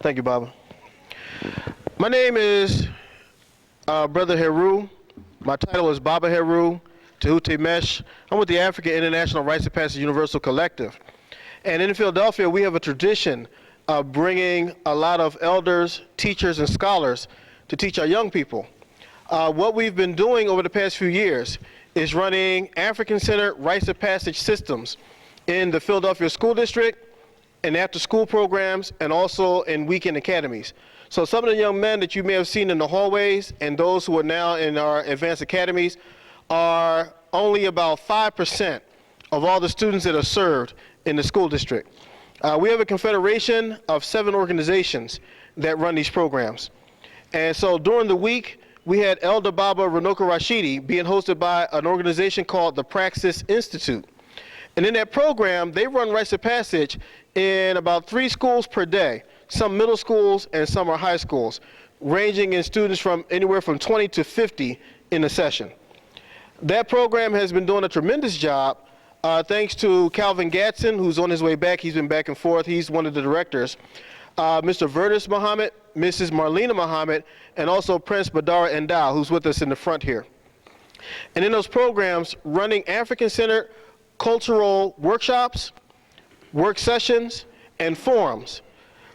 Thank you, Baba. My name is Brother Heru. My title is Baba Heru Tehuti Mesh. I'm with the African International Rites of Passage Universal Collective. And in Philadelphia, we have a tradition of bringing a lot of elders, teachers, and scholars to teach our young people. What we've been doing over the past few years is running African-centered rites of passage systems in the Philadelphia School District, and after-school programs, and also in weekend academies. So some of the young men that you may have seen in the hallways and those who are now in our advanced academies are only about 5% of all the students that are served in the school district. We have a confederation of 7 organizations that run these programs. And so during the week, we had Elder Baba Runoko Rashidi being hosted by an organization called the Praxis Institute. And in that program, they run rites of passage in about 3 schools per day, some middle schools and some are high schools, ranging in students from anywhere from 20 to 50 in a session. That program has been doing a tremendous job thanks to Calvin Gatson, who's on his way back. He's been back and forth. He's one of the directors. Mr. Verdis Muhammad, Mrs. Marlena Muhammad, and also Prince Badara Endal, who's with us in the front here. And in those programs, running African-centered cultural workshops, work sessions, and forums.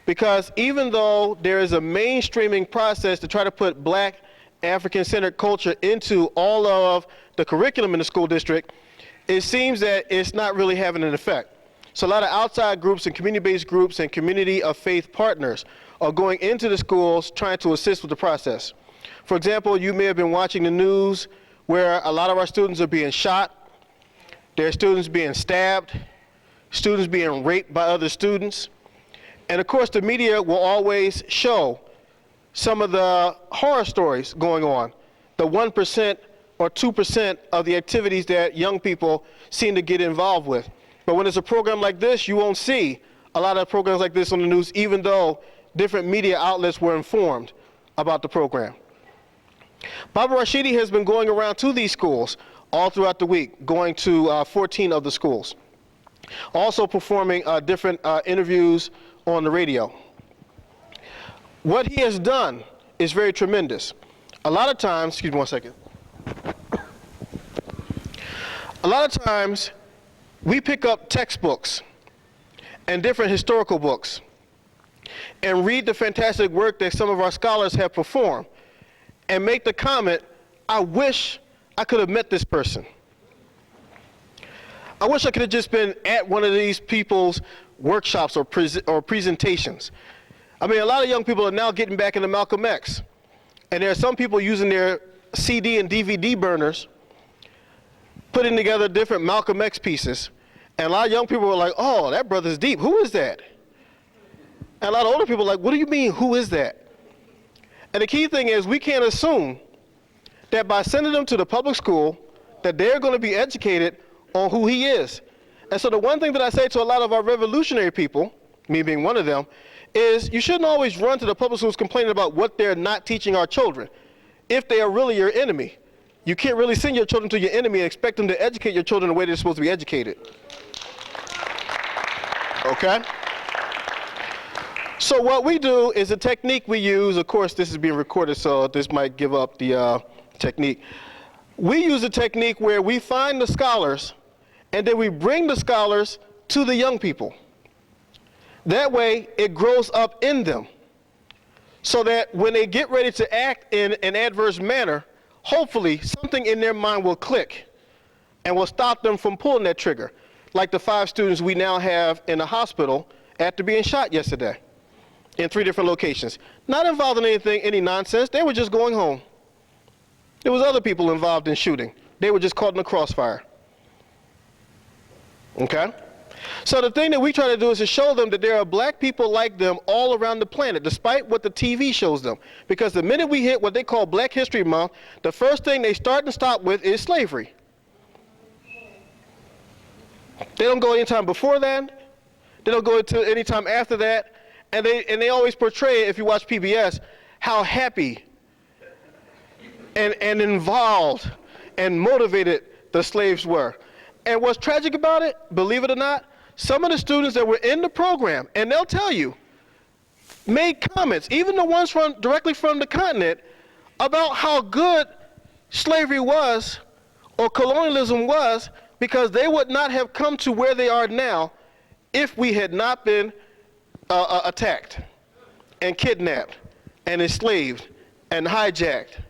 Because even though there is a mainstreaming process to try to put Black African-centered culture into all of the curriculum in the school district, it seems that it's not really having an effect. So a lot of outside groups and community-based groups and community of faith partners are going into the schools trying to assist with the process. For example, you may have been watching the news where a lot of our students are being shot. There are students being stabbed, students being raped by other students. And of course, the media will always show some of the horror stories going on, the 1% or 2% of the activities that young people seem to get involved with. But when it's a program like this, you won't see a lot of programs like this on the news, even though different media outlets were informed about the program. Baba Rashidi has been going around to these schools all throughout the week, going to 14 of the schools. Also performing different interviews on the radio. What he has done is very tremendous. A lot of times, excuse me one second. A lot of times, we pick up textbooks and different historical books and read the fantastic work that some of our scholars have performed and make the comment, I wish I could have met this person. I wish I could have just been at one of these people's workshops or presentations. I mean, a lot of young people are now getting back into Malcolm X. And there are some people using their CD and DVD burners, putting together different Malcolm X pieces. And a lot of young people were like, oh, that brother's deep. Who is that? And a lot of older people are like, what do you mean, who is that? And the key thing is we can't assume that by sending them to the public school, that they're going to be educated on who he is. And so the one thing that I say to a lot of our revolutionary people, me being one of them, is you shouldn't always run to the public schools complaining about what they're not teaching our children, if they are really your enemy. You can't really send your children to your enemy and expect them to educate your children the way they're supposed to be educated. Okay? So what we do is a technique we use. Of course, this is being recorded, so this might give up the technique. We use a technique where we find the scholars and then we bring the scholars to the young people. That way, it grows up in them so that when they get ready to act in an adverse manner, hopefully something in their mind will click and will stop them from pulling that trigger, like the 5 students we now have in the hospital after being shot yesterday in 3 different locations. Not involved in anything, any nonsense. They were just going home. There was other people involved in shooting. They were just caught in the crossfire. Okay? So the thing that we try to do is to show them that there are Black people like them all around the planet, despite what the TV shows them. Because the minute we hit what they call Black History Month, the first thing they start and stop with is slavery. They don't go any time before that. They don't go into any time after that. And they always portray, if you watch PBS, how happy and involved and motivated the slaves were. And what's tragic about it, believe it or not, some of the students that were in the program, and they'll tell you, made comments, even the ones directly from the continent, about how good slavery was or colonialism was, because they would not have come to where they are now if we had not been attacked and kidnapped and enslaved and hijacked.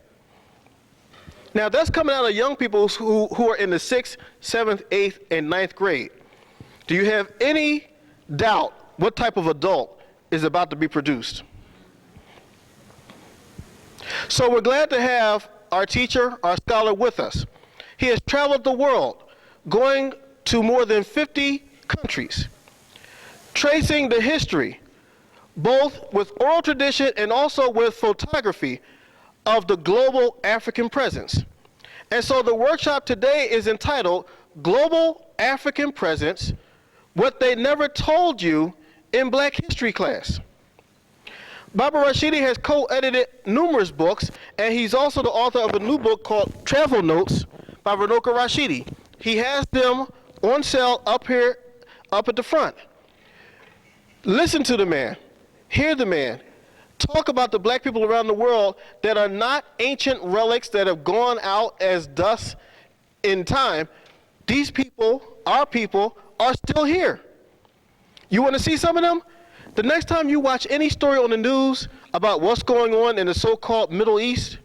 Now that's coming out of young people who are in the 6th, 7th, 8th, and 9th grade. Do you have any doubt what type of adult is about to be produced? So we're glad to have our teacher, our scholar with us. He has traveled the world, going to more than 50 countries, tracing the history, both with oral tradition and also with photography, of the global African presence. And so the workshop today is entitled Global African Presence, What They Never Told You in Black History Class. Baba Rashidi has co-edited numerous books, and he's also the author of a new book called Travel Notes by Runoko Rashidi. He has them on sale up here, up at the front. Listen to the man, hear the man, talk about the black people around the world that are not ancient relics that have gone out as dust in time. These people, our people, are still here. You want to see some of them? The next time you watch any story on the news about what's going on in the so-called Middle East,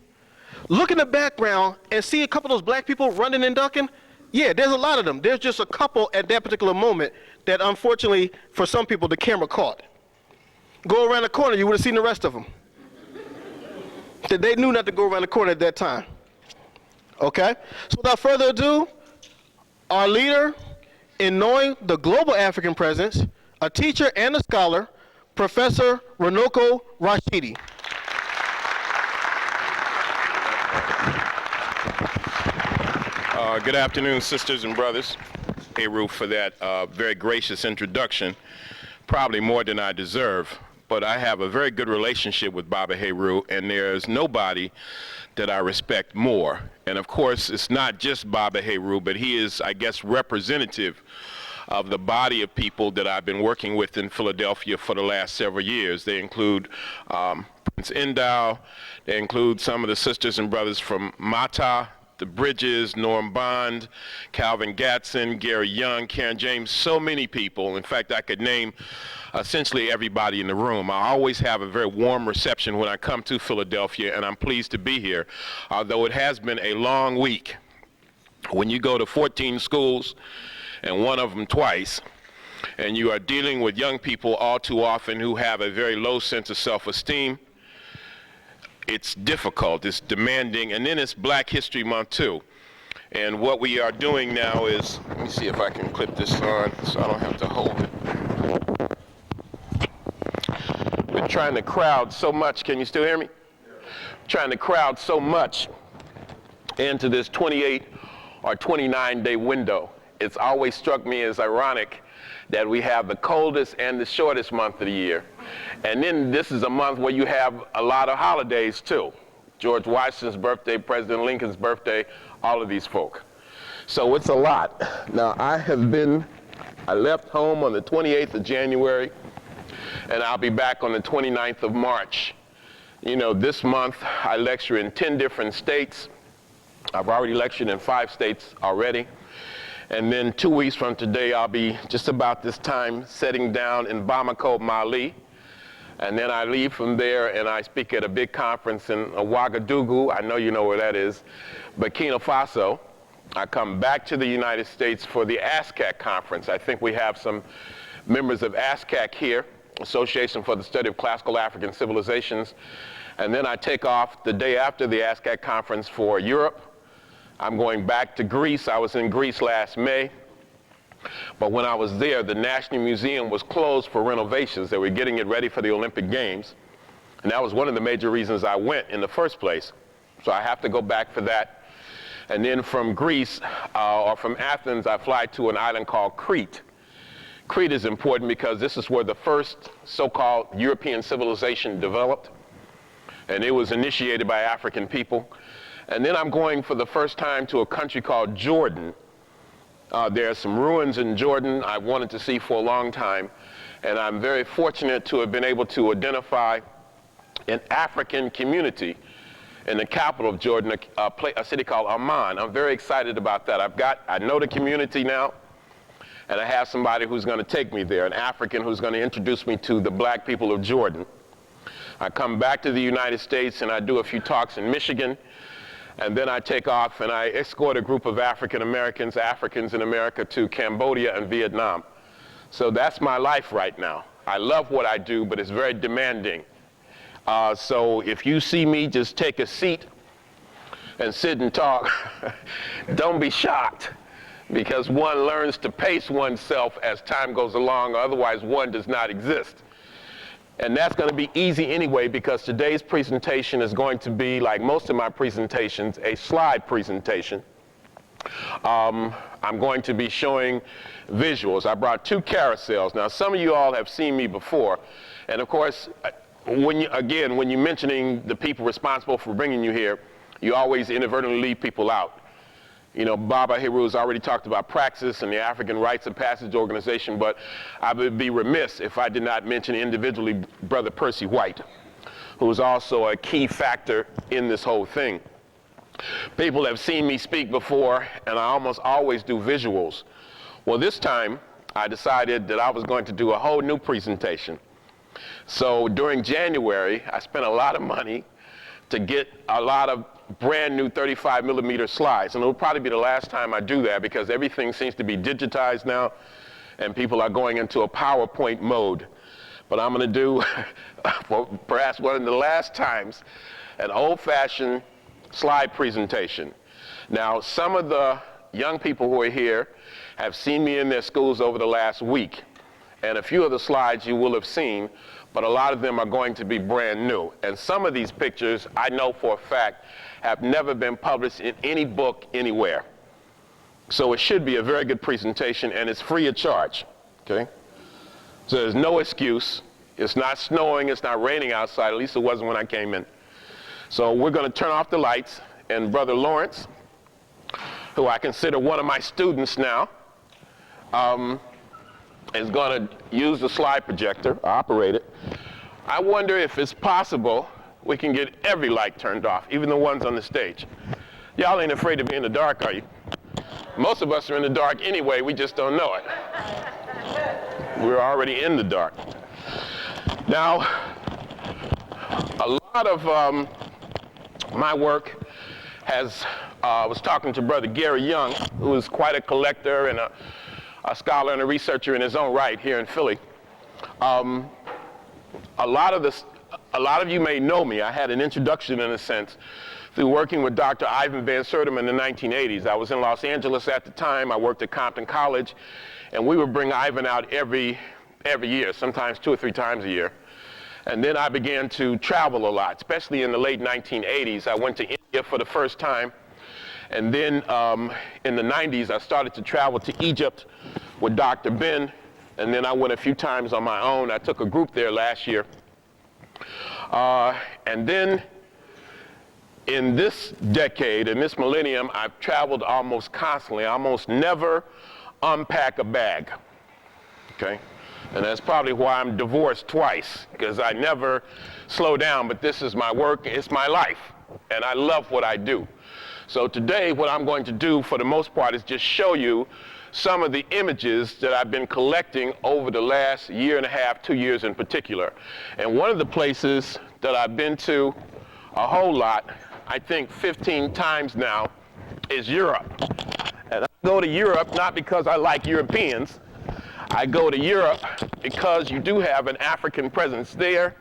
look in the background and see a couple of those black people running and ducking. Yeah, there's a lot of them. There's just a couple at that particular moment that unfortunately, for some people, the camera caught. Go around the corner, you would have seen the rest of them. They knew not to go around the corner at that time. Okay? So without further ado, our leader in knowing the global African presence, a teacher and a scholar, Professor Runoko Rashidi. Good afternoon, sisters and brothers. Hey, Ruth, for that very gracious introduction, probably more than I deserve. But I have a very good relationship with Baba Heru, and there's nobody that I respect more. And of course, it's not just Baba Heru, but he is, I guess, representative of the body of people that I've been working with in Philadelphia for the last several years. They include Prince Endau, they include some of the sisters and brothers from Mata, the Bridges, Norm Bond, Calvin Gatson, Gary Young, Karen James, so many people. In fact, I could name essentially everybody in the room. I always have a very warm reception when I come to Philadelphia, and I'm pleased to be here, although it has been a long week. When you go to 14 schools, and one of them twice, and you are dealing with young people all too often who have a very low sense of self-esteem, it's difficult, it's demanding, and then it's Black History Month too. And what we are doing now is, let me see if I can clip this on so I don't have to hold it. We're trying to crowd so much, can you still hear me? Trying to crowd so much into this 28 or 29-day window. It's always struck me as ironic that we have the coldest and the shortest month of the year. And then this is a month where you have a lot of holidays too. George Washington's birthday, President Lincoln's birthday, all of these folk. So it's a lot. Now I left home on the 28th of January, and I'll be back on the 29th of March. You know, this month I lecture in 10 different states. I've already lectured in 5 states already. And then 2 weeks from today, I'll be just about this time setting down in Bamako, Mali. And then I leave from there and I speak at a big conference in Ouagadougou. I know you know where that is. Burkina Faso. I come back to the United States for the ASCAC conference. I think we have some members of ASCAC here, Association for the Study of Classical African Civilizations. And then I take off the day after the ASCAC conference for Europe. I'm going back to Greece. I was in Greece last May. But when I was there, the National Museum was closed for renovations. They were getting it ready for the Olympic Games. And that was one of the major reasons I went in the first place. So I have to go back for that. And then from Greece, or from Athens, I fly to an island called Crete. Crete is important because this is where the first so-called European civilization developed. And it was initiated by African people. And then I'm going for the first time to a country called Jordan. There are some ruins in Jordan I wanted to see for a long time. And I'm very fortunate to have been able to identify an African community in the capital of Jordan, a city called Amman. I'm very excited about that. I know the community now, and I have somebody who's going to take me there, an African who's going to introduce me to the black people of Jordan. I come back to the United States and I do a few talks in Michigan, and then I take off and I escort a group of African Americans, Africans in America, to Cambodia and Vietnam. So that's my life right now. I love what I do, but it's very demanding. So if you see me just take a seat and sit and talk, don't be shocked, because one learns to pace oneself as time goes along, otherwise one does not exist. And that's going to be easy anyway, because today's presentation is going to be, like most of my presentations, a slide presentation. I'm going to be showing visuals. I brought 2 carousels. Now, some of you all have seen me before, and of course, when you're mentioning the people responsible for bringing you here, you always inadvertently leave people out. You know, Baba Heru has already talked about Praxis and the African Rites of Passage Organization, but I would be remiss if I did not mention individually Brother Percy White, who is also a key factor in this whole thing. People have seen me speak before, and I almost always do visuals. Well, this time, I decided that I was going to do a whole new presentation. So during January, I spent a lot of money to get a lot of brand new 35mm slides. And it'll probably be the last time I do that, because everything seems to be digitized now and people are going into a PowerPoint mode. But I'm going to do, for perhaps one of the last times, an old-fashioned slide presentation. Now, some of the young people who are here have seen me in their schools over the last week. And a few of the slides you will have seen, but a lot of them are going to be brand new. And some of these pictures, I know for a fact, have never been published in any book anywhere. So it should be a very good presentation, and it's free of charge, okay? So there's no excuse. It's not snowing, it's not raining outside, at least it wasn't when I came in. So we're gonna turn off the lights, and Brother Lawrence, who I consider one of my students now, is going to use the slide projector, operate it. I wonder if it's possible we can get every light turned off, even the ones on the stage. Y'all ain't afraid to be in the dark, are you? Most of us are in the dark anyway, we just don't know it. We're already in the dark. Now, a lot of my work I was talking to Brother Gary Young, who is quite a collector and a scholar and a researcher in his own right here in Philly. A lot of you may know me. I had an introduction, in a sense, through working with Dr. Ivan Van Sertima in the 1980s. I was in Los Angeles at the time. I worked at Compton College, and we would bring Ivan out every year, sometimes 2 or 3 times a year. And then I began to travel a lot, especially in the late 1980s. I went to India for the first time. And then in the 90s, I started to travel to Egypt with Dr. Ben. And then I went a few times on my own. I took a group there last year. And then in this decade, in this millennium, I've traveled almost constantly. I almost never unpack a bag, okay? And that's probably why I'm divorced twice, because I never slow down, but this is my work, it's my life, and I love what I do. So today, what I'm going to do, for the most part, is just show you some of the images that I've been collecting over the last year and a half, 2 years in particular. And one of the places that I've been to a whole lot, I think 15 times now, is Europe. And I go to Europe not because I like Europeans. I go to Europe because you do have an African presence there,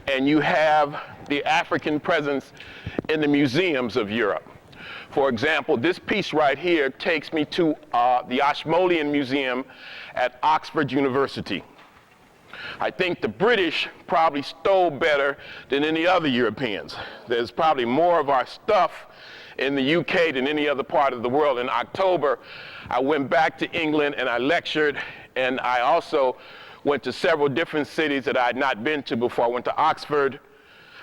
and you have the African presence in the museums of Europe. For example, this piece right here takes me to the Ashmolean Museum at Oxford University. I think the British probably stole better than any other Europeans. There's probably more of our stuff in the UK than any other part of the world. In October, I went back to England and I lectured, and I also went to several different cities that I had not been to before. I went to Oxford,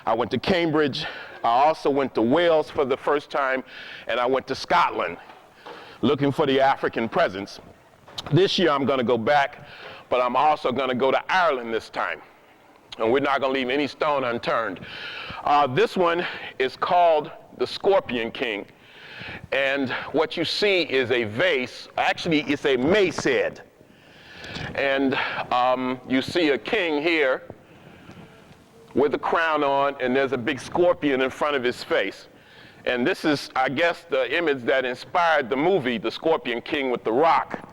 I went to Cambridge, I also went to Wales for the first time, and I went to Scotland looking for the African presence. This year I'm going to go back but I'm also going to go to Ireland this time. And we're not going to leave any stone unturned. This one is called the Scorpion King. And what you see is a vase. Actually, it's a mace head. And you see a king here with a crown on, and there's a big scorpion in front of his face. And this is, I guess, the image that inspired the movie, The Scorpion King with The Rock.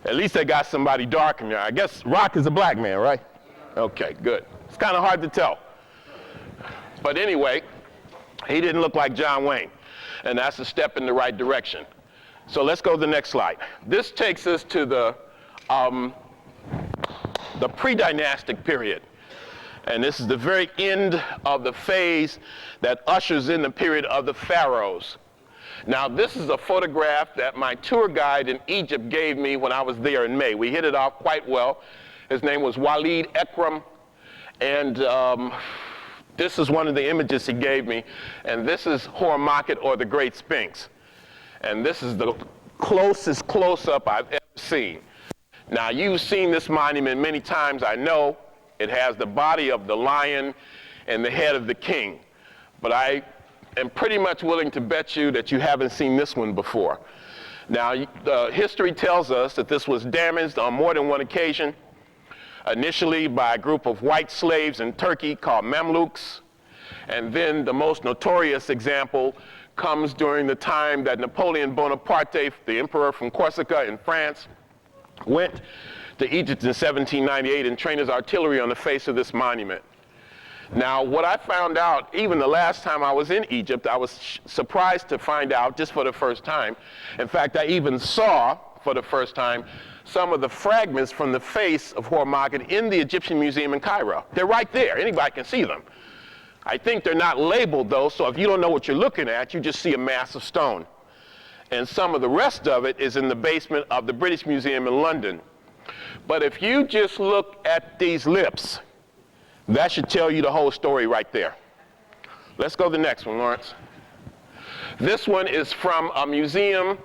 At least they got somebody dark in there. I guess Rock is a black man, right? Okay, good. It's kind of hard to tell. But anyway, he didn't look like John Wayne. And that's a step in the right direction. So let's go to the next slide. This takes us to the Pre-Dynastic Period. And this is the very end of the phase that ushers in the period of the pharaohs. Now, this is a photograph that my tour guide in Egypt gave me when I was there in May. We hit it off quite well. His name was Walid Ekram, and this is one of the images he gave me. And this is Horemheb, or the Great Sphinx. And this is the closest close-up I've ever seen. Now, you've seen this monument many times, I know. It has the body of the lion and the head of the king. But I am pretty much willing to bet you that you haven't seen this one before. Now, history tells us that this was damaged on more than one occasion, initially by a group of white slaves in Turkey called Mamluks. And then the most notorious example comes during the time that Napoleon Bonaparte, the emperor from Corsica in France, went to Egypt in 1798 and trained his artillery on the face of this monument. Now, what I found out, even the last time I was in Egypt, I was surprised to find out just for the first time. In fact, I even saw for the first time some of the fragments from the face of Horemheb in the Egyptian Museum in Cairo. They're right there. Anybody can see them. I think they're not labeled, though, so if you don't know what you're looking at, you just see a mass of stone. And some of the rest of it is in the basement of the British Museum in London. But if you just look at these lips, that should tell you the whole story right there. Let's go to the next one, Lawrence. This one is from a museum.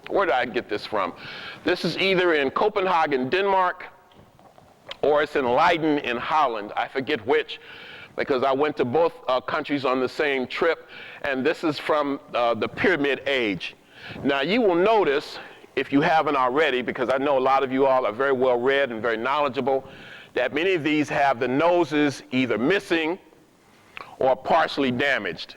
Where did I get this from? This is either in Copenhagen, Denmark, or it's in Leiden in Holland. I forget which, because I went to both countries on the same trip. And this is from the Pyramid Age. Now, you will notice, if you haven't already, because I know a lot of you all are very well read and very knowledgeable, that many of these have the noses either missing or partially damaged.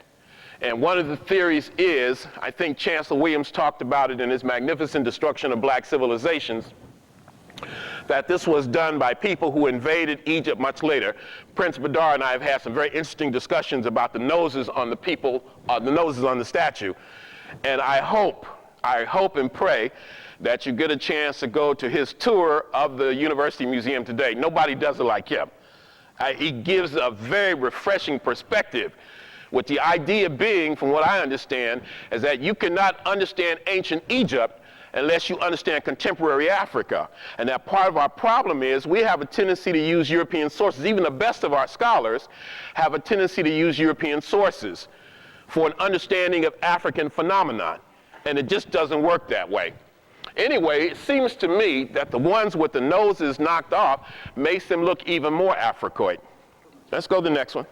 And one of the theories is, I think Chancellor Williams talked about it in his magnificent Destruction of Black Civilizations, that this was done by people who invaded Egypt much later. Prince Badar and I have had some very interesting discussions about the noses on the people, the noses on the statue. And I hope and pray that you get a chance to go to his tour of the University Museum today. Nobody does it like him. He gives a very refreshing perspective, with the idea being, from what I understand, is that you cannot understand ancient Egypt unless you understand contemporary Africa. And that part of our problem is we have a tendency to use European sources. Even the best of our scholars have a tendency to use European sources for an understanding of African phenomenon. And it just doesn't work that way. Anyway, it seems to me that the ones with the noses knocked off makes them look even more Africoid. Let's go to the next one.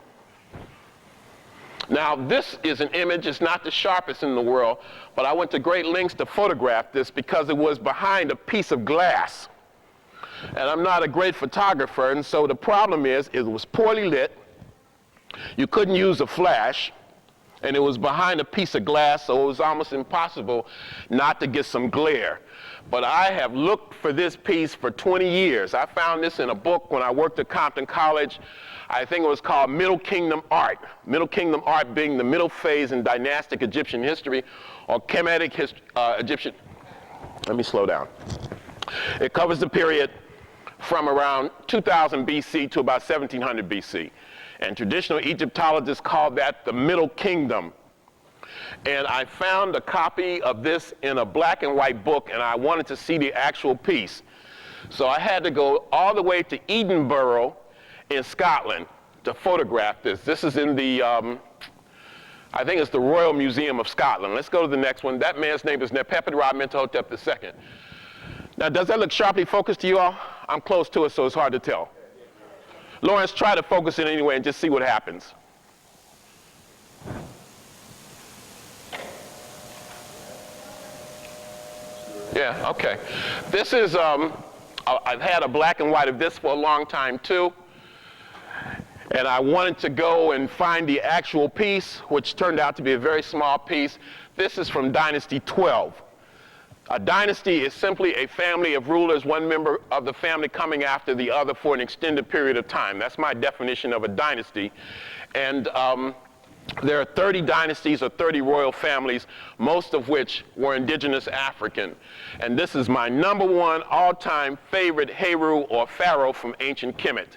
Now, this is an image. It's not the sharpest in the world, but I went to great lengths to photograph this because it was behind a piece of glass. And I'm not a great photographer, and so the problem is it was poorly lit. You couldn't use a flash. And it was behind a piece of glass, so it was almost impossible not to get some glare. But I have looked for this piece for 20 years. I found this in a book when I worked at Compton College. I think it was called Middle Kingdom Art. Middle Kingdom Art being the middle phase in dynastic Egyptian history, or Kemetic Egyptian. Let me slow down. It covers the period from around 2000 BC to about 1700 BC. And traditional Egyptologists call that the Middle Kingdom. And I found a copy of this in a black and white book, and I wanted to see the actual piece. So I had to go all the way to Edinburgh in Scotland to photograph this. This is in the, I think it's the Royal Museum of Scotland. Let's go to the next one. That man's name is Nepepet Ra Mentuhotep II. Now, does that look sharply focused to you all? I'm close to it, so it's hard to tell. Lawrence, try to focus it anyway and just see what happens. Yeah, okay. This is, I've had a black and white of this for a long time too. And I wanted to go and find the actual piece, which turned out to be a very small piece. This is from Dynasty 12. A dynasty is simply a family of rulers, one member of the family coming after the other for an extended period of time. That's my definition of a dynasty. And there are 30 dynasties or 30 royal families, most of which were indigenous African. And this is my #1 all-time favorite Heru or pharaoh from ancient Kemet.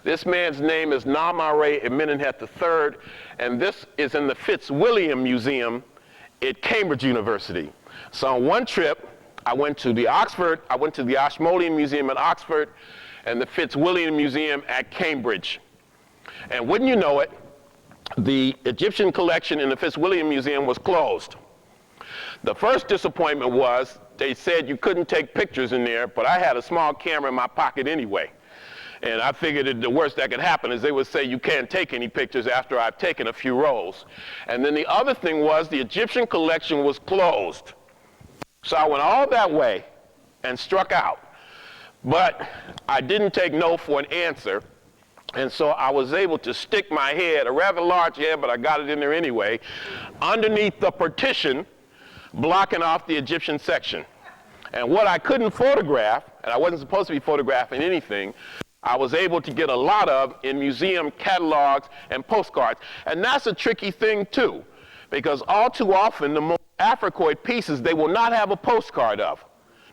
This man's name is Namare Amenemhet III, and this is in the Fitzwilliam Museum at Cambridge University. So on one trip, I went to the Ashmolean Museum at Oxford and the Fitzwilliam Museum at Cambridge. And wouldn't you know it, the Egyptian collection in the Fitzwilliam Museum was closed. The first disappointment was they said you couldn't take pictures in there, but I had a small camera in my pocket anyway. And I figured that the worst that could happen is they would say you can't take any pictures after I've taken a few rolls. And then the other thing was the Egyptian collection was closed. So I went all that way and struck out. But I didn't take no for an answer. And so I was able to stick my head, a rather large head, but I got it in there anyway, underneath the partition, blocking off the Egyptian section. And what I couldn't photograph, and I wasn't supposed to be photographing anything, I was able to get a lot of in museum catalogs and postcards. And that's a tricky thing too, because all too often the most Africoid pieces they will not have a postcard of.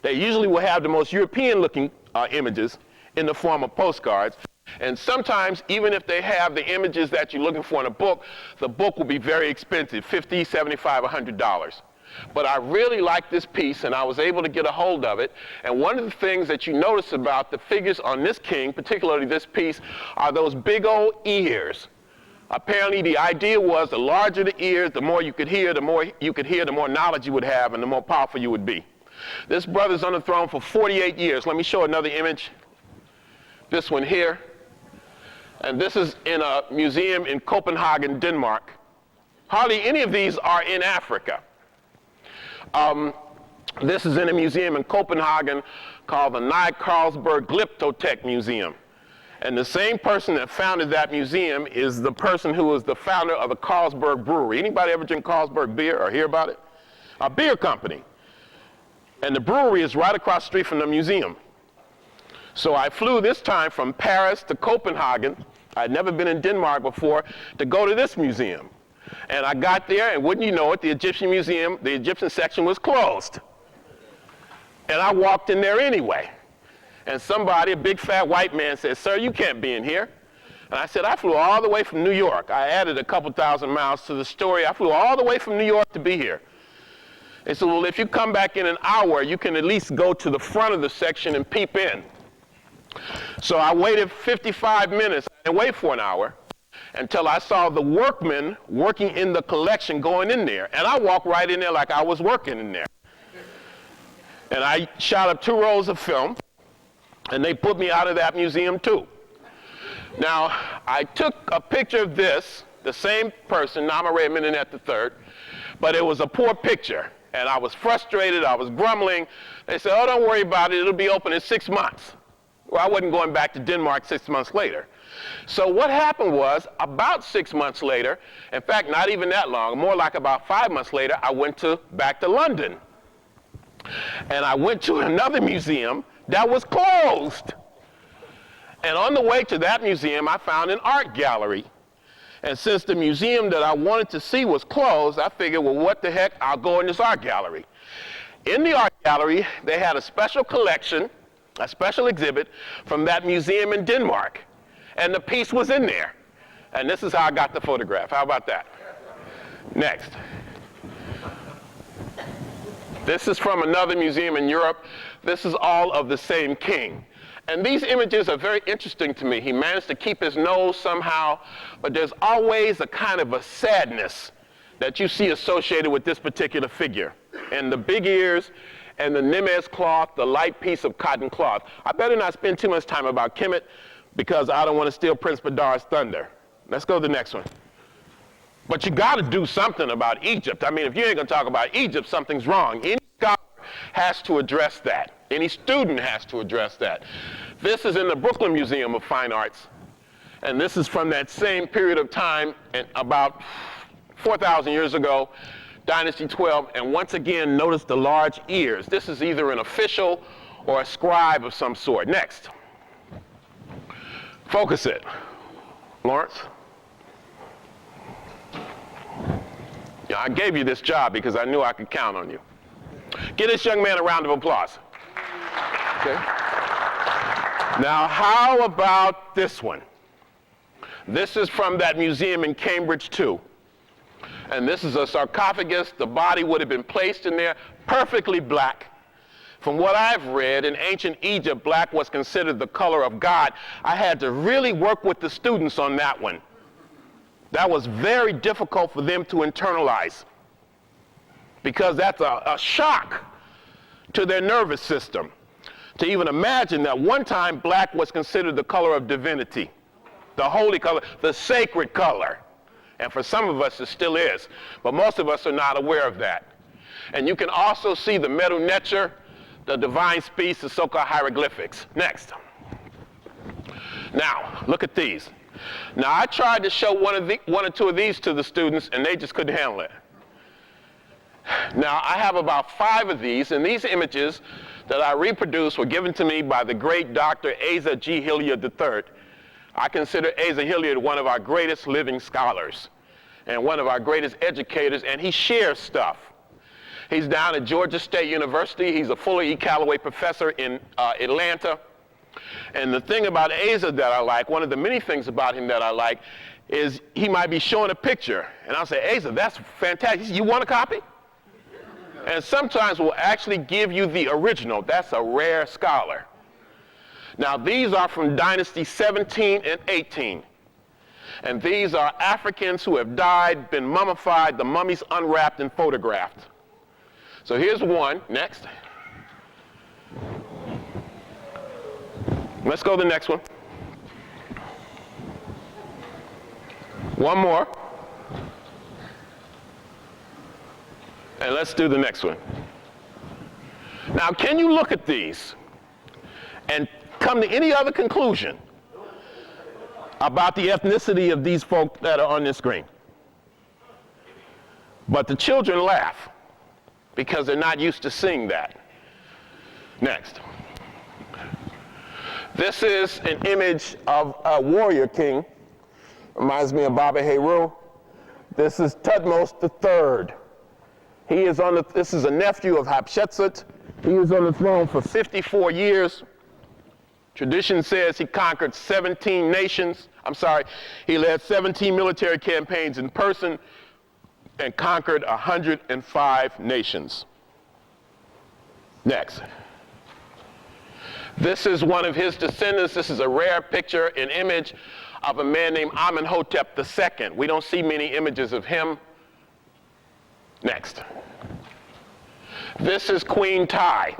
They usually will have the most European looking images in the form of postcards. And sometimes, even if they have the images that you're looking for in a book, the book will be very expensive, $50, $75, $100. But I really like this piece, and I was able to get a hold of it. And one of the things that you notice about the figures on this king, particularly this piece, are those big old ears. Apparently, the idea was the larger the ears, the more you could hear, the more knowledge you would have, and the more powerful you would be. This brother's on the throne for 48 years. Let me show another image. This one here. And this is in a museum in Copenhagen, Denmark. Hardly any of these are in Africa. This is in a museum in Copenhagen called the Nye Carlsberg Glyptotek Museum. And the same person that founded that museum is the person who was the founder of the Carlsberg Brewery. Anybody ever drink Carlsberg beer or hear about it? A beer company. And the brewery is right across the street from the museum. So I flew this time from Paris to Copenhagen. I'd never been in Denmark before to go to this museum. And I got there, and wouldn't you know it, the Egyptian museum, the Egyptian section was closed. And I walked in there anyway. And somebody, a big fat white man, said, "Sir, you can't be in here." And I said, "I flew all the way from New York." I added a couple thousand miles to the story. I flew all the way from New York to be here. They said, "Well, if you come back in an hour, you can at least go to the front of the section and peep in." So I waited 55 minutes. I didn't wait for an hour until I saw the workmen working in the collection going in there. And I walked right in there like I was working in there. And I shot up 2 rolls of film, and they put me out of that museum too. Now, I took a picture of this, the same person, Namare Amenemhet III, but it was a poor picture. And I was frustrated, I was grumbling. They said, "Oh, don't worry about it, it'll be open in 6 months. Well, I wasn't going back to Denmark 6 months later. So what happened was, about 6 months later, in fact, not even that long, more like about 5 months later, I went back to London. And I went to another museum that was closed. And on the way to that museum, I found an art gallery. And since the museum that I wanted to see was closed, I figured, well, what the heck, I'll go in this art gallery. In the art gallery, they had a special collection, a special exhibit from that museum in Denmark. And the piece was in there. And this is how I got the photograph. How about that? Next. This is from another museum in Europe. This is all of the same king. And these images are very interesting to me. He managed to keep his nose somehow, but there's always a kind of a sadness that you see associated with this particular figure. And the big ears and the Nemes cloth, the light piece of cotton cloth. I better not spend too much time about Kemet because I don't want to steal Prince Badar's thunder. Let's go to the next one. But you got to do something about Egypt. I mean, if you ain't going to talk about Egypt, something's wrong. Any scholar has to address that. Any student has to address that. This is in the Brooklyn Museum of Fine Arts. And this is from that same period of time, and about 4,000 years ago, Dynasty 12. And once again, notice the large ears. This is either an official or a scribe of some sort. Next. Focus it. Lawrence. Yeah, I gave you this job because I knew I could count on you. Give this young man a round of applause. Okay. Now, how about this one? This is from that museum in Cambridge, too. And this is a sarcophagus. The body would have been placed in there, perfectly black. From what I've read, in ancient Egypt, black was considered the color of God. I had to really work with the students on that one. That was very difficult for them to internalize because that's a shock to their nervous system. To even imagine that one time black was considered the color of divinity, the holy color, the sacred color. And for some of us it still is, but most of us are not aware of that. And you can also see the Medu Neter, the divine speech, the so-called hieroglyphics. Next. Now, look at these. Now, I tried to show one or two of these to the students, and they just couldn't handle it. Now, I have about 5 of these, and these images that I reproduced were given to me by the great Dr. Asa G. Hilliard III. I consider Asa Hilliard one of our greatest living scholars and one of our greatest educators, and he shares stuff. He's down at Georgia State University. He's a Fuller E. Calloway professor in Atlanta. And the thing about Asa that I like, one of the many things about him that I like, is he might be showing a picture. And I'll say, Asa, that's fantastic. He says, you want a copy? And sometimes we'll actually give you the original. That's a rare scholar. Now, these are from Dynasty 17 and 18. And these are Africans who have died, been mummified, the mummies unwrapped and photographed. So here's one. Next. Let's go to the next one. One more. And let's do the next one. Now, can you look at these and come to any other conclusion about the ethnicity of these folk that are on this screen? But the children laugh because they're not used to seeing that. Next. This is an image of a warrior king. Reminds me of Baba Heru. This is Tutmos III. He is this is a nephew of Hatshepsut. He was on the throne for 54 years. Tradition says he conquered 17 nations. He led 17 military campaigns in person and conquered 105 nations. Next. This is one of his descendants. This is a rare picture, an image of a man named Amenhotep II. We don't see many images of him. Next. This is Queen Tai.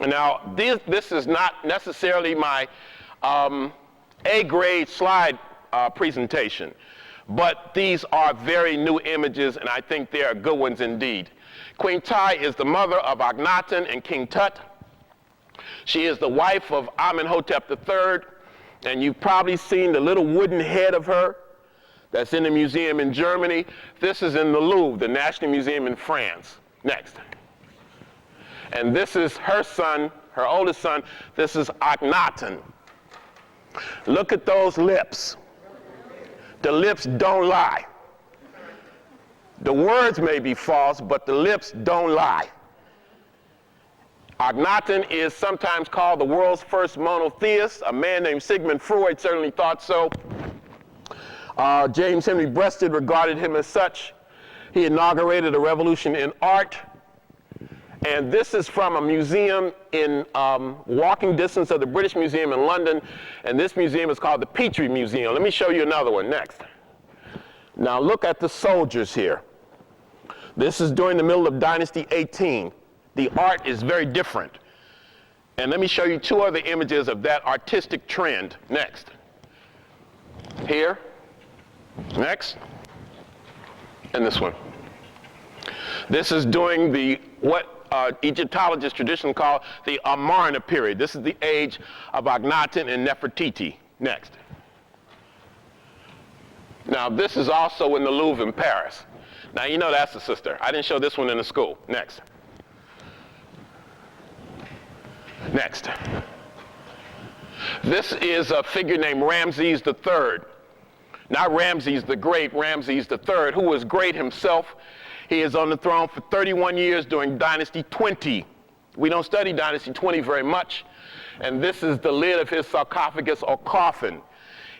Now, this is not necessarily my A-grade slide presentation, but these are very new images, and I think they are good ones indeed. Queen Tai is the mother of Akhenaten and King Tut. She is the wife of Amenhotep III, and you've probably seen the little wooden head of her that's in the museum in Germany. This is in the Louvre, the National Museum in France. Next. And this is her son, her oldest son. This is Akhenaten. Look at those lips. The lips don't lie. The words may be false, but the lips don't lie. Akhenaten is sometimes called the world's first monotheist. A man named Sigmund Freud certainly thought so. James Henry Breasted regarded him as such. He inaugurated a revolution in art. And this is from a museum in walking distance of the British Museum in London. And this museum is called the Petrie Museum. Let me show you another one next. Now look at the soldiers here. This is during the middle of Dynasty 18. The art is very different. And let me show you two other images of that artistic trend. Next. Here. Next. And this one. This is during what Egyptologists traditionally call the Amarina Period. This is the age of Akhenaten and Nefertiti. Next. Now, this is also in the Louvre in Paris. Now, you know that's the sister. I didn't show this one in the school. Next. Next. This is a figure named Ramses III. Not Ramses the Great, Ramses III, who was great himself. He is on the throne for 31 years during Dynasty 20. We don't study Dynasty 20 very much. And this is the lid of his sarcophagus or coffin.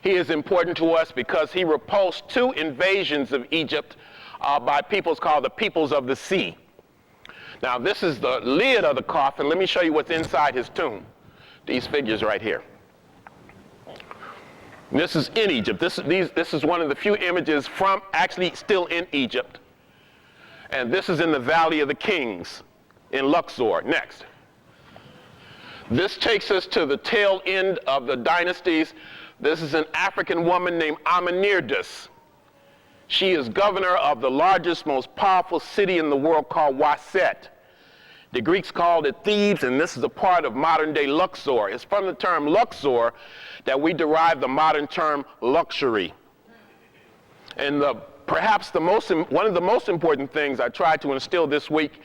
He is important to us because he repulsed two invasions of Egypt by peoples called the peoples of the sea. Now, this is the lid of the coffin. Let me show you what's inside his tomb. These figures right here. This is in Egypt. This is one of the few images from actually still in Egypt. And this is in the Valley of the Kings in Luxor. Next. This takes us to the tail end of the dynasties. This is an African woman named Amenirdas. She is governor of the largest, most powerful city in the world called Waset. The Greeks called it Thebes, and this is a part of modern-day Luxor. It's from the term Luxor that we derive the modern term luxury. And perhaps one of the most important things I try to instill this week,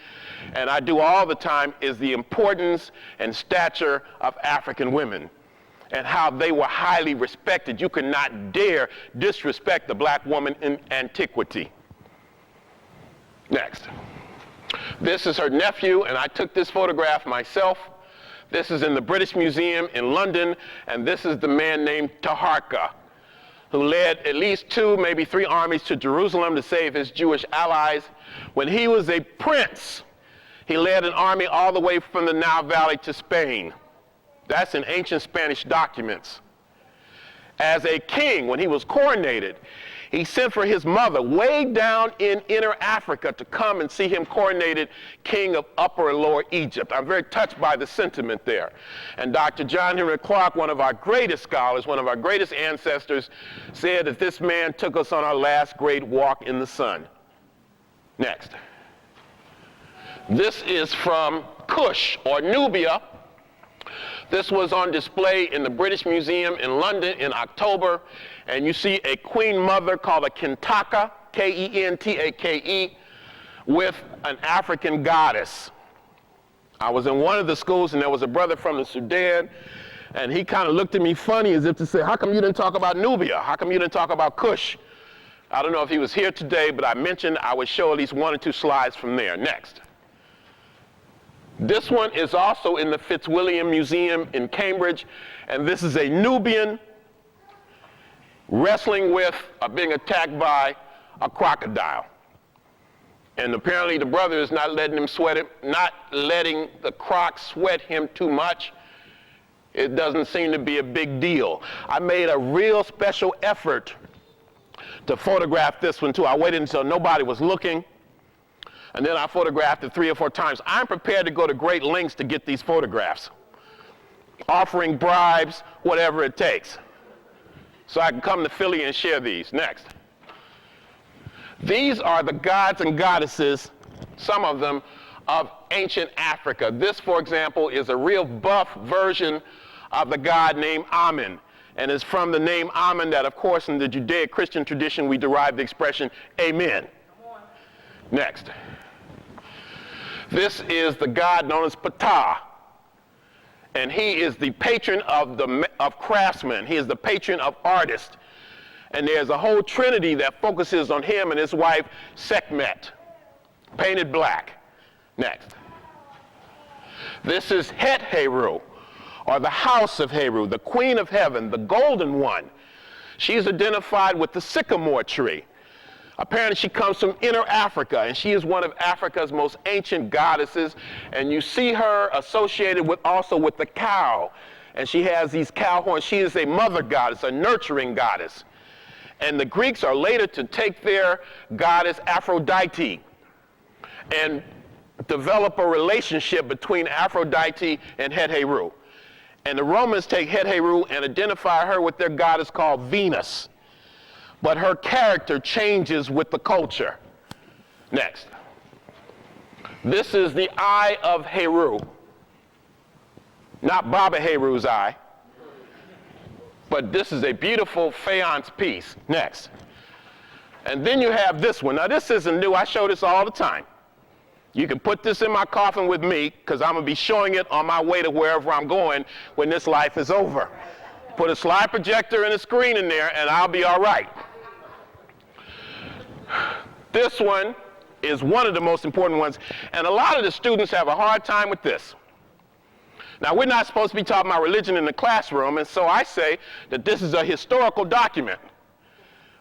and I do all the time, is the importance and stature of African women and how they were highly respected. You could not dare disrespect the black woman in antiquity. Next. This is her nephew, and I took this photograph myself. This is in the British Museum in London, and this is the man named Taharqa, who led at least 2, maybe 3 armies to Jerusalem to save his Jewish allies. When he was a prince, he led an army all the way from the Nile Valley to Spain. That's in ancient Spanish documents. As a king, when he was coronated, he sent for his mother way down in inner Africa to come and see him coronated king of Upper and Lower Egypt. I'm very touched by the sentiment there. And Dr. John Henry Clark, one of our greatest scholars, one of our greatest ancestors, said that this man took us on our last great walk in the sun. Next. This is from Kush, or Nubia. This was on display in the British Museum in London in October, and you see a queen mother called a Kentake, K-E-N-T-A-K-E, with an African goddess. I was in one of the schools, and there was a brother from the Sudan, and he kind of looked at me funny as if to say, how come you didn't talk about Nubia? How come you didn't talk about Kush? I don't know if he was here today, but I mentioned I would show at least 1 or 2 slides from there. Next. This one is also in the Fitzwilliam Museum in Cambridge, and this is a Nubian wrestling with being attacked by a crocodile. And apparently the brother is not letting the croc sweat him too much. It doesn't seem to be a big deal. I made a real special effort to photograph this one too. I waited until nobody was looking, and then I photographed it 3 or 4 times. I'm prepared to go to great lengths to get these photographs, offering bribes, whatever it takes, so I can come to Philly and share these. Next. These are the gods and goddesses, some of them, of ancient Africa. This, for example, is a real buff version of the god named Amen, and it's from the name Amen that, of course, in the Judeo-Christian tradition, we derive the expression Amen. Next. This is the god known as Ptah, and he is the patron of craftsmen. He is the patron of artists. And there's a whole trinity that focuses on him and his wife, Sekhmet, painted black. Next. This is Het Heru, or the house of Heru, the queen of heaven, the golden one. She's identified with the sycamore tree. Apparently she comes from inner Africa, and she is one of Africa's most ancient goddesses, and you see her associated also with the cow, and she has these cow horns. She is a mother goddess, a nurturing goddess. And the Greeks are later to take their goddess Aphrodite and develop a relationship between Aphrodite and Het-Heru. And the Romans take Het-Heru and identify her with their goddess called Venus. But her character changes with the culture. Next. This is the eye of Heru. Not Baba Heru's eye. But this is a beautiful faience piece. Next. And then you have this one. Now this isn't new. I show this all the time. You can put this in my coffin with me because I'm going to be showing it on my way to wherever I'm going when this life is over. Put a slide projector and a screen in there and I'll be all right. This one is one of the most important ones, and a lot of the students have a hard time with this. Now, we're not supposed to be talking about religion in the classroom, and so I say that this is a historical document.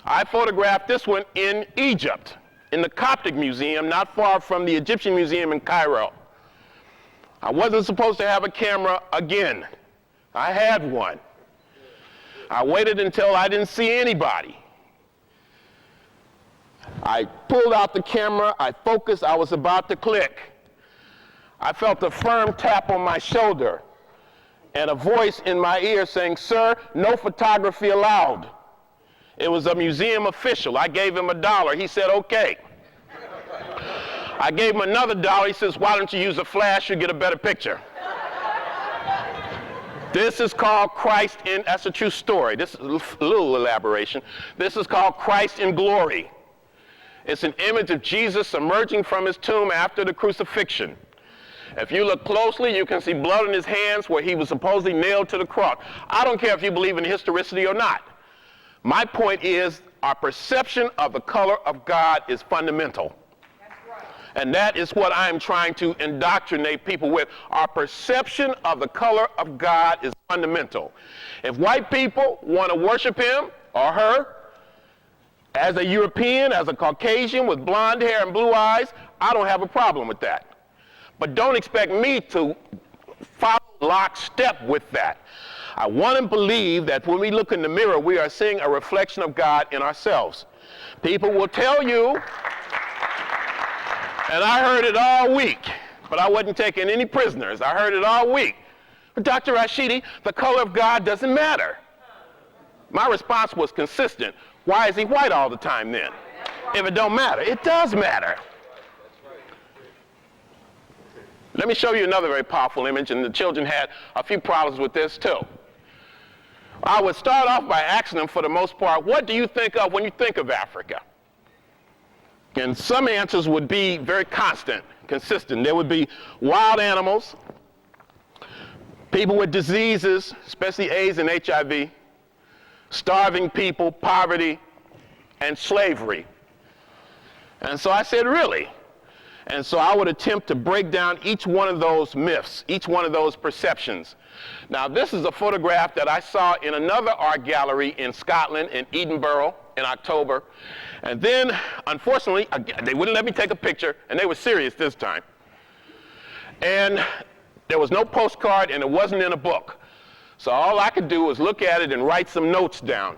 I photographed this one in Egypt, in the Coptic Museum, not far from the Egyptian Museum in Cairo. I wasn't supposed to have a camera again. I had one. I waited until I didn't see anybody. I pulled out the camera, I focused, I was about to click. I felt a firm tap on my shoulder and a voice in my ear saying, "Sir, no photography allowed." It was a museum official. I gave him $1. He said, "Okay." I gave him another $1. He says, "Why don't you use a flash, you get a better picture." This is called Christ in, that's a true story. This is a little elaboration. This is called Christ in Glory. It's an image of Jesus emerging from his tomb after the crucifixion. If you look closely, you can see blood in his hands where he was supposedly nailed to the cross. I don't care if you believe in historicity or not. My point is, our perception of the color of God is fundamental. And that is what I am trying to indoctrinate people with. Our perception of the color of God is fundamental. If white people want to worship him or her, as a European, as a Caucasian with blonde hair and blue eyes, I don't have a problem with that. But don't expect me to follow lockstep with that. I want to believe that when we look in the mirror, we are seeing a reflection of God in ourselves. People will tell you, and I heard it all week, but I wasn't taking any prisoners. I heard it all week. But Dr. Rashidi, the color of God doesn't matter. My response was consistent. Why is he white all the time then? If it don't matter, it does matter. Let me show you another very powerful image, and the children had a few problems with this too. I would start off by asking them, for the most part, what do you think of when you think of Africa? And some answers would be very constant, consistent. There would be wild animals, people with diseases, especially AIDS and HIV, starving people, poverty, and slavery. And so I said, really? And so I would attempt to break down each one of those myths, each one of those perceptions. Now, this is a photograph that I saw in another art gallery in Scotland, in Edinburgh, in October. And then, unfortunately, they wouldn't let me take a picture, and they were serious this time. And there was no postcard, and it wasn't in a book. So all I could do was look at it and write some notes down.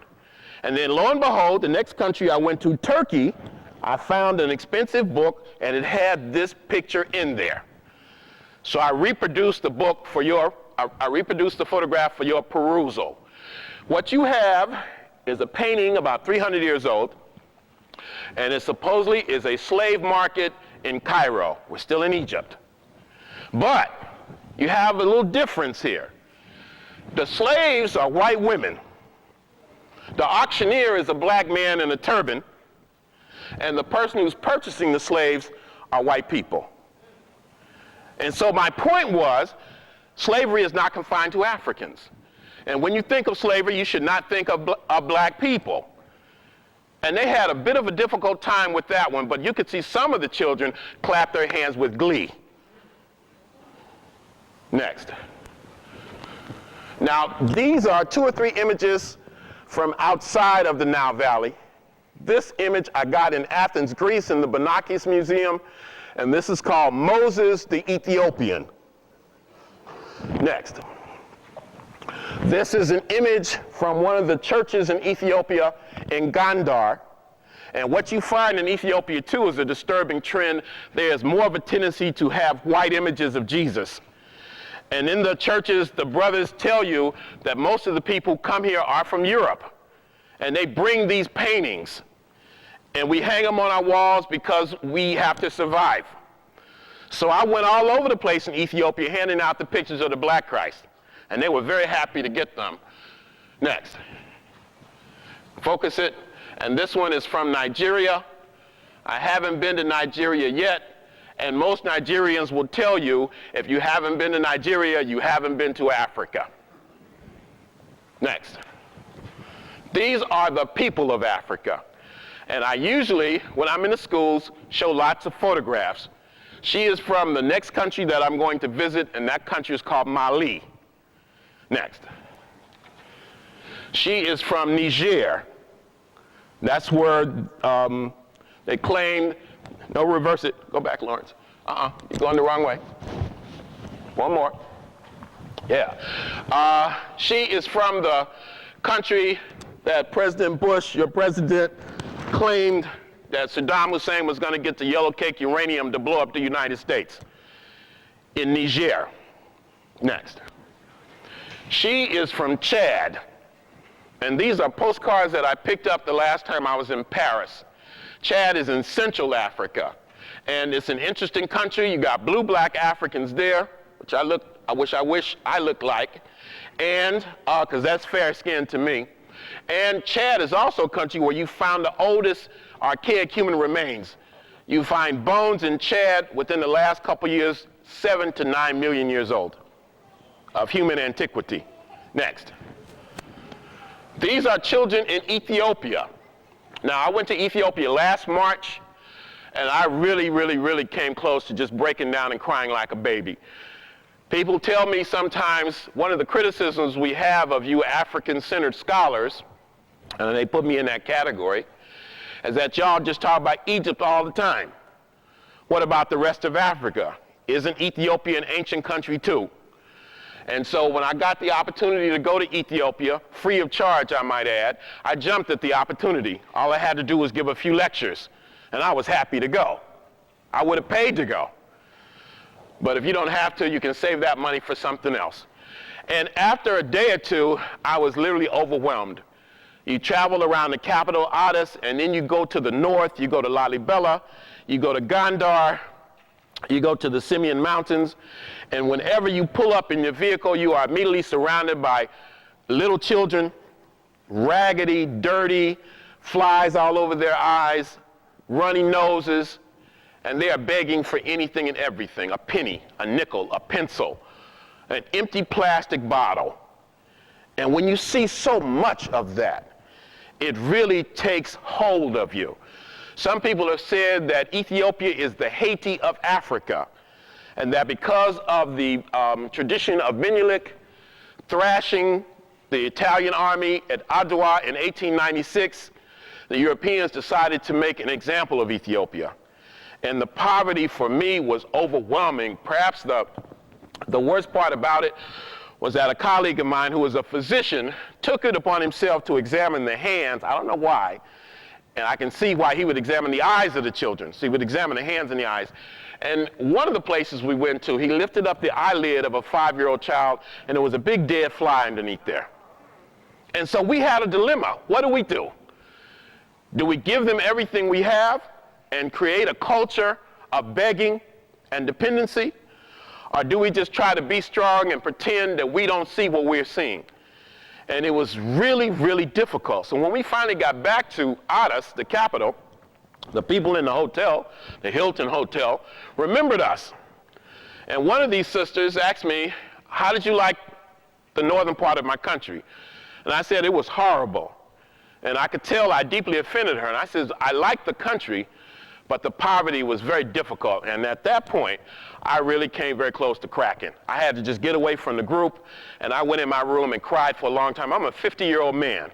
And then lo and behold, the next country I went to, Turkey, I found an expensive book and it had this picture in there. So I reproduced the book for I reproduced the photograph for your perusal. What you have is a painting about 300 years old, and it supposedly is a slave market in Cairo. We're still in Egypt. But you have a little difference here. The slaves are white women. The auctioneer is a black man in a turban, and the person who's purchasing the slaves are white people. And so my point was, slavery is not confined to Africans. And when you think of slavery, you should not think of black people. And they had a bit of a difficult time with that one, but you could see some of the children clap their hands with glee. Next. Now, these are 2 or 3 images from outside of the Nile Valley. This image I got in Athens, Greece, in the Banneker Museum, and this is called Moses the Ethiopian. Next. This is an image from one of the churches in Ethiopia, in Gondar, And what you find in Ethiopia too is a disturbing trend. There's more of a tendency to have white images of Jesus. And in the churches, the brothers tell you that most of the people who come here are from Europe. And they bring these paintings. And we hang them on our walls because we have to survive. So I went all over the place in Ethiopia handing out the pictures of the Black Christ. And they were very happy to get them. Next. Focus it. And this one is from Nigeria. I haven't been to Nigeria yet. And most Nigerians will tell you, if you haven't been to Nigeria, you haven't been to Africa. Next. These are the people of Africa. And I usually, when I'm in the schools, show lots of photographs. She is from the next country that I'm going to visit, and that country is called Mali. Next. She is from Niger. That's where they claimed, no, reverse it. Go back, Lawrence. You're going the wrong way. One more. Yeah. She is from the country that President Bush, your president, claimed that Saddam Hussein was going to get the yellow cake uranium to blow up the United States. In Niger. Next. She is from Chad. And these are postcards that I picked up the last time I was in Paris. Chad is in Central Africa. And it's an interesting country. You got blue-black Africans there, which I wish I looked like. And, because that's fair-skinned to me. And Chad is also a country where you found the oldest archaic human remains. You find bones in Chad within the last couple years, 7 to 9 million years old of human antiquity. Next. These are children in Ethiopia. Now, I went to Ethiopia last March, and I really came close to just breaking down and crying like a baby. People tell me sometimes one of the criticisms we have of you African-centered scholars, and they put me in that category, is that y'all just talk about Egypt all the time. What about the rest of Africa? Isn't Ethiopia an ancient country too? And so when I got the opportunity to go to Ethiopia, free of charge I might add, I jumped at the opportunity. All I had to do was give a few lectures, and I was happy to go. I would have paid to go. But if you don't have to, you can save that money for something else. And after a day or two, I was literally overwhelmed. You travel around the capital, Addis, and then you go to the north, you go to Lalibela, you go to Gondar, you go to the Simeon Mountains, and whenever you pull up in your vehicle, you are immediately surrounded by little children, raggedy, dirty, flies all over their eyes, runny noses, and they are begging for anything and everything, a penny, a nickel, a pencil, an empty plastic bottle. And when you see so much of that, it really takes hold of you. Some people have said that Ethiopia is the Haiti of Africa, and that because of the tradition of Menelik thrashing the Italian army at Adwa in 1896, the Europeans decided to make an example of Ethiopia. And the poverty for me was overwhelming. Perhaps the worst part about it was that a colleague of mine who was a physician took it upon himself to examine the hands. I don't know why. And I can see why he would examine the eyes of the children. So he would examine the hands and the eyes. And one of the places we went to, he lifted up the eyelid of a 5-year-old child, and there was a big dead fly underneath there. And so we had a dilemma. What do? Do we give them everything we have and create a culture of begging and dependency? Or do we just try to be strong and pretend that we don't see what we're seeing? And it was really difficult. So when we finally got back to Addis, the capital, the people in the hotel, the Hilton Hotel, remembered us. And one of these sisters asked me, how did you like the northern part of my country? And I said, it was horrible. And I could tell I deeply offended her. And I said, I liked the country, but the poverty was very difficult. And at that point, I really came very close to cracking. I had to just get away from the group, and I went in my room and cried for a long time. I'm a 50-year-old man,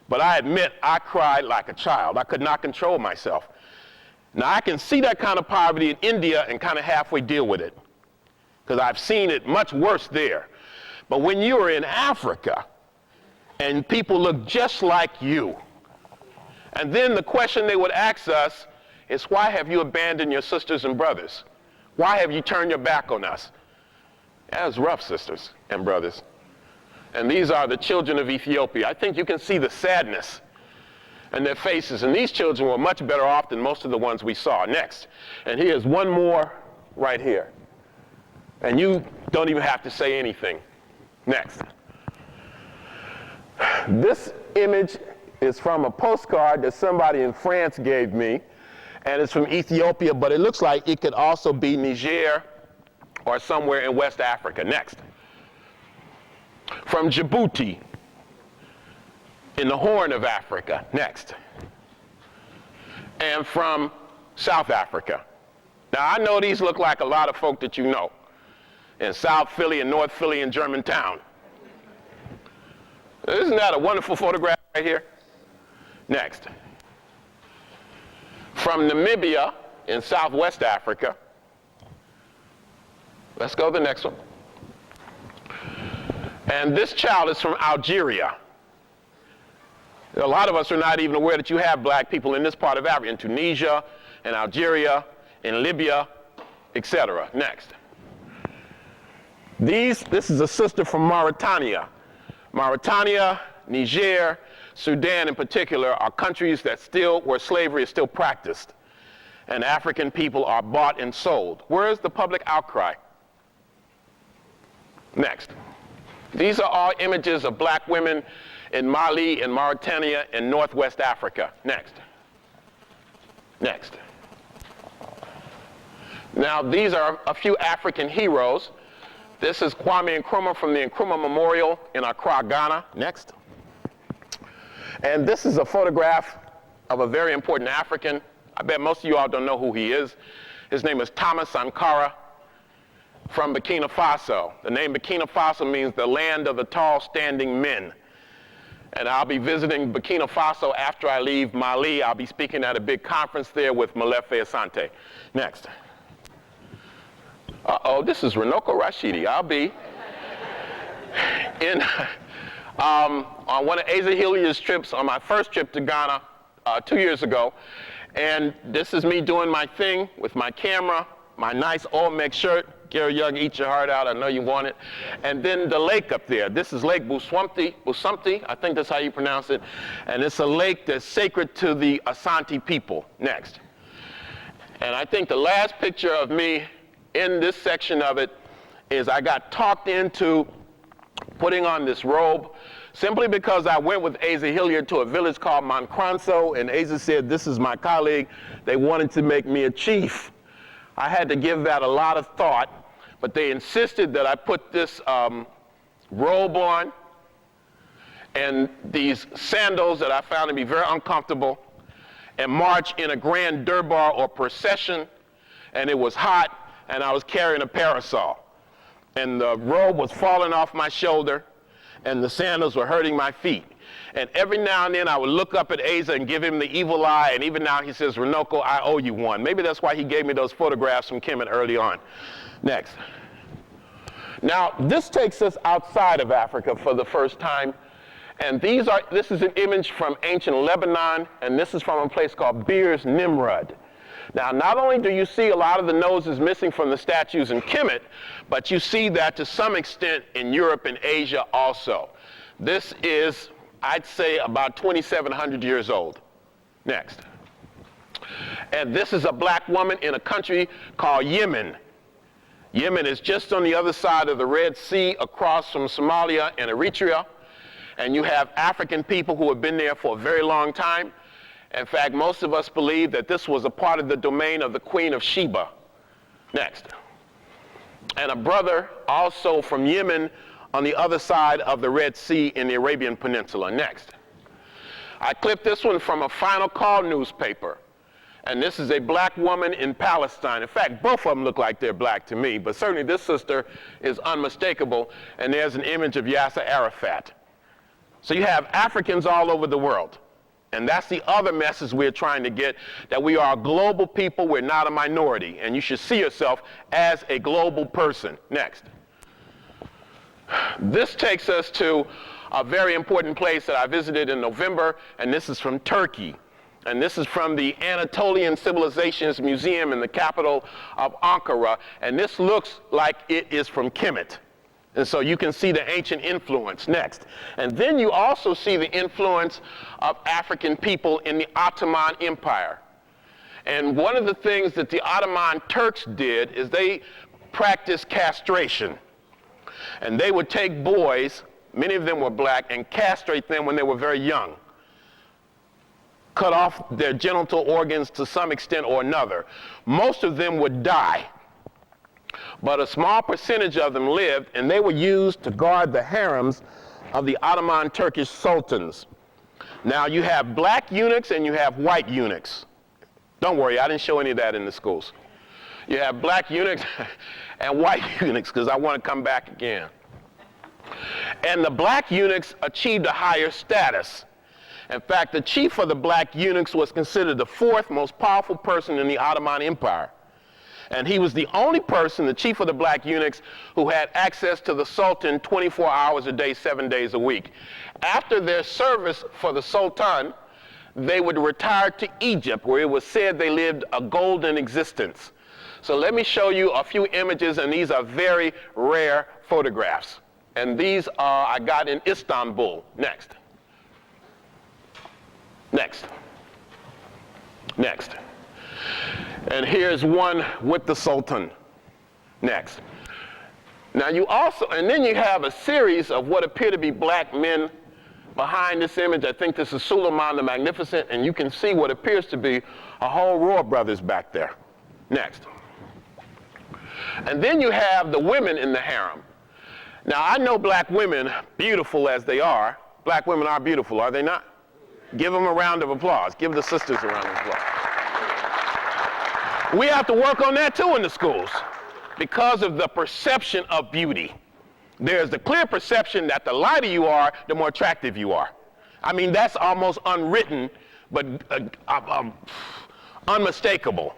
but I admit I cried like a child. I could not control myself. Now, I can see that kind of poverty in India and kind of halfway deal with it, because I've seen it much worse there. But when you're in Africa, and people look just like you, And then the question they would ask us is, why have you abandoned your sisters and brothers? Why have you turned your back on us? That was rough, sisters and brothers. And these are the children of Ethiopia. I think you can see the sadness in their faces. And these children were much better off than most of the ones we saw. Next. And here's one more right here. And you don't even have to say anything. Next. This image is from a postcard that somebody in France gave me. And it's from Ethiopia, but it looks like it could also be Niger or somewhere in West Africa. Next. From Djibouti in the Horn of Africa. Next. And from South Africa. Now, I know these look like a lot of folk that you know in South Philly and North Philly and Germantown. Isn't that a wonderful photograph right here? Next. From Namibia in Southwest Africa. Let's go to the next one. And this child is from Algeria. A lot of us are not even aware that you have black people in this part of Africa, in Tunisia, in Algeria, in Libya, etc. Next. This is a sister from Mauritania. Mauritania, Niger, Sudan in particular are countries that where slavery is still practiced. And African people are bought and sold. Where is the public outcry? Next. These are all images of black women in Mali and Mauritania and Northwest Africa. Next. Next. Now, these are a few African heroes. This is Kwame Nkrumah from the Nkrumah Memorial in Accra, Ghana. Next. And this is a photograph of a very important African. I bet most of you all don't know who he is. His name is Thomas Ankara from Burkina Faso. The name Burkina Faso means the land of the tall standing men. And I'll be visiting Burkina Faso after I leave Mali. I'll be speaking at a big conference there with Molefe Asante. Next. Uh-oh, this is Runoko Rashidi. I'll be on one of Asa Hilliard's trips, on my first trip to Ghana 2 years ago. And this is me doing my thing with my camera, my nice Olmec shirt. Gary Young, eat your heart out, I know you want it. And then the lake up there. This is Lake Busumti, I think that's how you pronounce it. And it's a lake that's sacred to the Asante people. Next. And I think the last picture of me in this section of it is I got talked into putting on this robe simply because I went with Asa Hilliard to a village called Monkranso, and Asa said, this is my colleague. They wanted to make me a chief. I had to give that a lot of thought, but they insisted that I put this robe on and these sandals that I found to be very uncomfortable and march in a grand durbar or procession, and it was hot, and I was carrying a parasol. And the robe was falling off my shoulder, and the sandals were hurting my feet. And every now and then I would look up at Asa and give him the evil eye, and even now he says, Runoko, I owe you one. Maybe that's why he gave me those photographs from Kemet early on. Next. Now, this takes us outside of Africa for the first time. And this is an image from ancient Lebanon, and this is from a place called Beers Nimrod. Now, not only do you see a lot of the noses missing from the statues in Kemet, but you see that to some extent in Europe and Asia also. This is, I'd say, about 2,700 years old. Next. And this is a black woman in a country called Yemen. Yemen is just on the other side of the Red Sea, across from Somalia and Eritrea. And you have African people who have been there for a very long time. In fact, most of us believe that this was a part of the domain of the Queen of Sheba. Next. And a brother also from Yemen on the other side of the Red Sea in the Arabian Peninsula. Next. I clipped this one from a Final Call newspaper. And this is a black woman in Palestine. In fact, both of them look like they're black to me, but certainly this sister is unmistakable. And there's an image of Yasser Arafat. So you have Africans all over the world. And that's the other message we're trying to get, that we are a global people, we're not a minority, and you should see yourself as a global person. Next. This takes us to a very important place that I visited in November, and this is from Turkey. And this is from the Anatolian Civilizations Museum in the capital of Ankara. And this looks like it is from Kemet. And so you can see the ancient influence next. And then you also see the influence of African people in the Ottoman Empire. And one of the things that the Ottoman Turks did is they practiced castration. And they would take boys, many of them were black, and castrate them when they were very young. Cut off their genital organs to some extent or another. Most of them would die. But a small percentage of them lived, and they were used to guard the harems of the Ottoman Turkish sultans. Now you have black eunuchs and you have white eunuchs. Don't worry, I didn't show any of that in the schools. You have black eunuchs and white eunuchs, because I want to come back again. And the black eunuchs achieved a higher status. In fact, the chief of the black eunuchs was considered the fourth most powerful person in the Ottoman Empire. And he was the only person, the chief of the black eunuchs, who had access to the Sultan 24 hours a day, 7 days a week. After their service for the Sultan, they would retire to Egypt, where it was said they lived a golden existence. So let me show you a few images, and these are very rare photographs. And these I got in Istanbul. Next. Next. Next. And here's one with the Sultan. Next. Now you also, and then you have a series of what appear to be black men behind this image. I think this is Suleiman the Magnificent, and you can see what appears to be a whole row of brothers back there. Next. And then you have the women in the harem. Now I know black women, beautiful as they are, black women are beautiful, are they not? Give them a round of applause. Give the sisters a round of applause. We have to work on that too in the schools because of the perception of beauty. There's the clear perception that the lighter you are, the more attractive you are. I mean, that's almost unwritten, but unmistakable.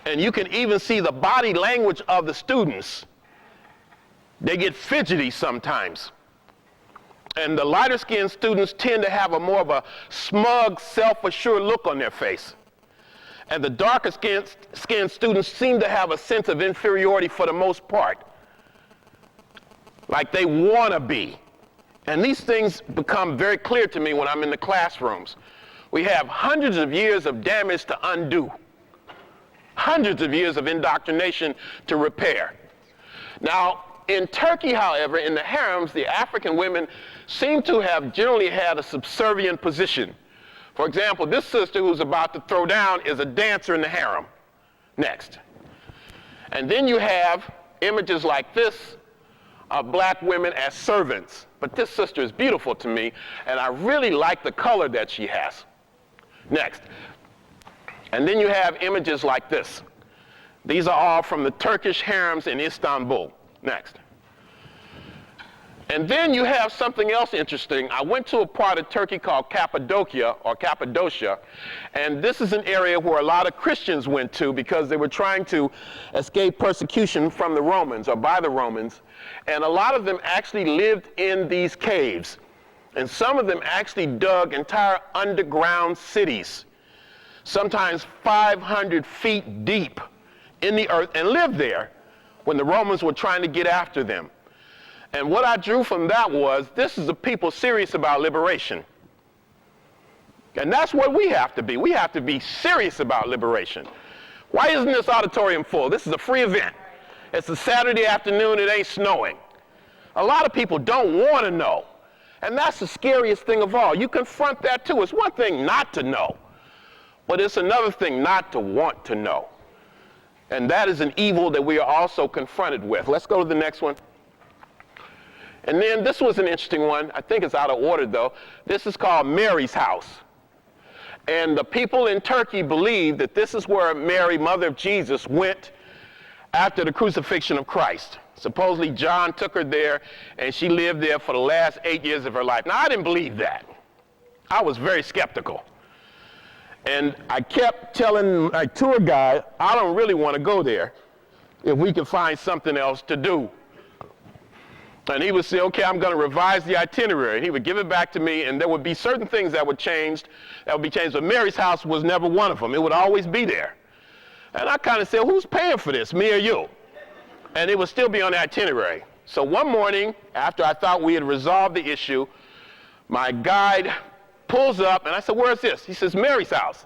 And you can even see the body language of the students. They get fidgety sometimes. And the lighter-skinned students tend to have more of a smug, self-assured look on their face. And the darker-skinned students seem to have a sense of inferiority for the most part. Like they want to be. And these things become very clear to me when I'm in the classrooms. We have hundreds of years of damage to undo. Hundreds of years of indoctrination to repair. Now, in Turkey, however, in the harems, the African women seem to have generally had a subservient position. For example, this sister who's about to throw down is a dancer in the harem. Next. And then you have images like this of black women as servants. But this sister is beautiful to me, and I really like the color that she has. Next. And then you have images like this. These are all from the Turkish harems in Istanbul. Next. And then you have something else interesting. I went to a part of Turkey called Cappadocia, and this is an area where a lot of Christians went to because they were trying to escape persecution from the Romans or by the Romans. And a lot of them actually lived in these caves. And some of them actually dug entire underground cities, sometimes 500 feet deep in the earth, and lived there when the Romans were trying to get after them. And what I drew from that was, this is a people serious about liberation. And that's what we have to be. We have to be serious about liberation. Why isn't this auditorium full? This is a free event. It's a Saturday afternoon, it ain't snowing. A lot of people don't want to know. And that's the scariest thing of all. You confront that too. It's one thing not to know, but it's another thing not to want to know. And that is an evil that we are also confronted with. Let's go to the next one. And then this was an interesting one. I think it's out of order though. This is called Mary's house. And the people in Turkey believe that this is where Mary, mother of Jesus, went after the crucifixion of Christ. Supposedly John took her there and she lived there for the last 8 years of her life. Now I didn't believe that. I was very skeptical. And I kept telling my tour guide, I don't really want to go there if we can find something else to do. And he would say, okay, I'm going to revise the itinerary. And he would give it back to me, and there would be certain things that would be changed. But Mary's house was never one of them. It would always be there. And I kind of said, who's paying for this, me or you? And it would still be on the itinerary. So one morning, after I thought we had resolved the issue, my guide pulls up, and I said, where's this? He says, Mary's house.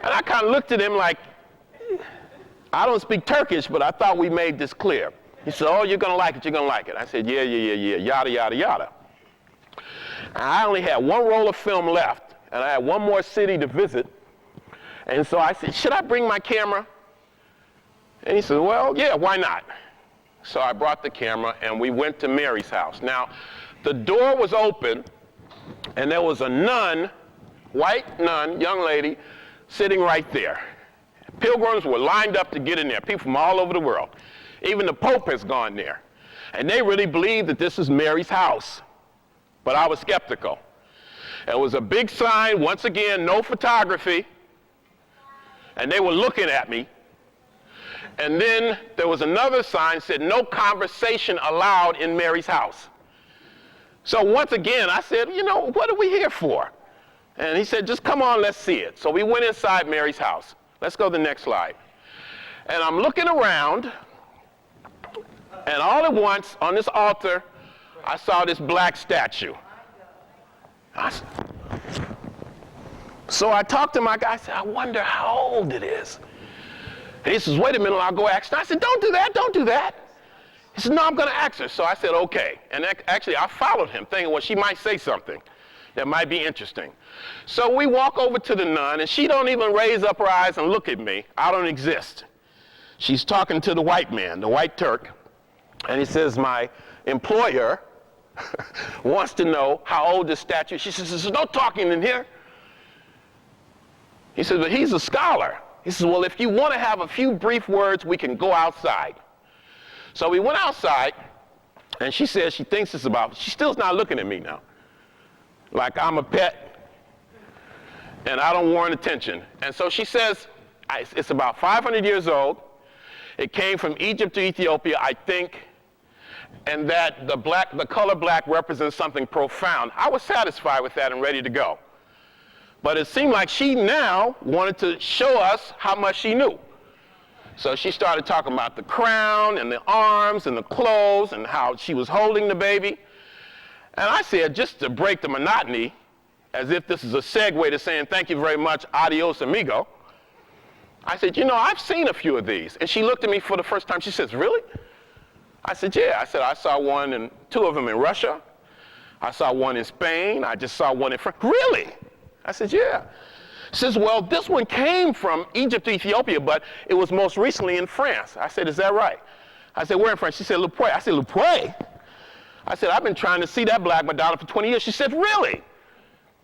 And I kind of looked at him like, I don't speak Turkish, but I thought we made this clear. He said, oh, you're going to like it, you're going to like it. I said, yeah, yada, yada, yada. And I only had one roll of film left, and I had one more city to visit. And so I said, should I bring my camera? And he said, well, yeah, why not? So I brought the camera, and we went to Mary's house. Now, the door was open, and there was a nun, white nun, young lady, sitting right there. Pilgrims were lined up to get in there, people from all over the world. Even the Pope has gone there. And they really believed that this is Mary's house. But I was skeptical. It was a big sign, once again, no photography. And they were looking at me. And then there was another sign that said, no conversation allowed in Mary's house. So once again, I said, you know, what are we here for? And he said, just come on, let's see it. So we went inside Mary's house. Let's go to the next slide. And I'm looking around, and all at once, on this altar, I saw this black statue. So I talked to my guy, I said, I wonder how old it is. And he says, wait a minute, I'll go ask her. I said, don't do that, don't do that. He said, no, I'm going to ask her. So I said, okay. And actually, I followed him, thinking, well, she might say something that might be interesting. So we walk over to the nun, and she don't even raise up her eyes and look at me. I don't exist. She's talking to the white man, the white Turk, and he says, my employer wants to know how old this statue is. She says, there's no talking in here. He says, but he's a scholar. He says, well, if you want to have a few brief words, we can go outside. So we went outside, and she says she thinks it's about, she still's not looking at me now. Like I'm a pet, and I don't warrant attention. And so she says, it's about 500 years old. It came from Egypt to Ethiopia, I think, and that the color black represents something profound. I was satisfied with that and ready to go. But it seemed like she now wanted to show us how much she knew. So she started talking about the crown and the arms and the clothes and how she was holding the baby. And I said, just to break the monotony, as if this is a segue to saying thank you very much, adios amigo, I said, you know, I've seen a few of these. And she looked at me for the first time. She says, really? I said, yeah. I said, I saw two of them in Russia. I saw one in Spain. I just saw one in France. Really? I said, yeah. She says, well, this one came from Egypt to Ethiopia, but it was most recently in France. I said, is that right? I said, where in France? She said, Le Puy. I said, Le Puy? I said, I've been trying to see that black Madonna for 20 years. She said, really?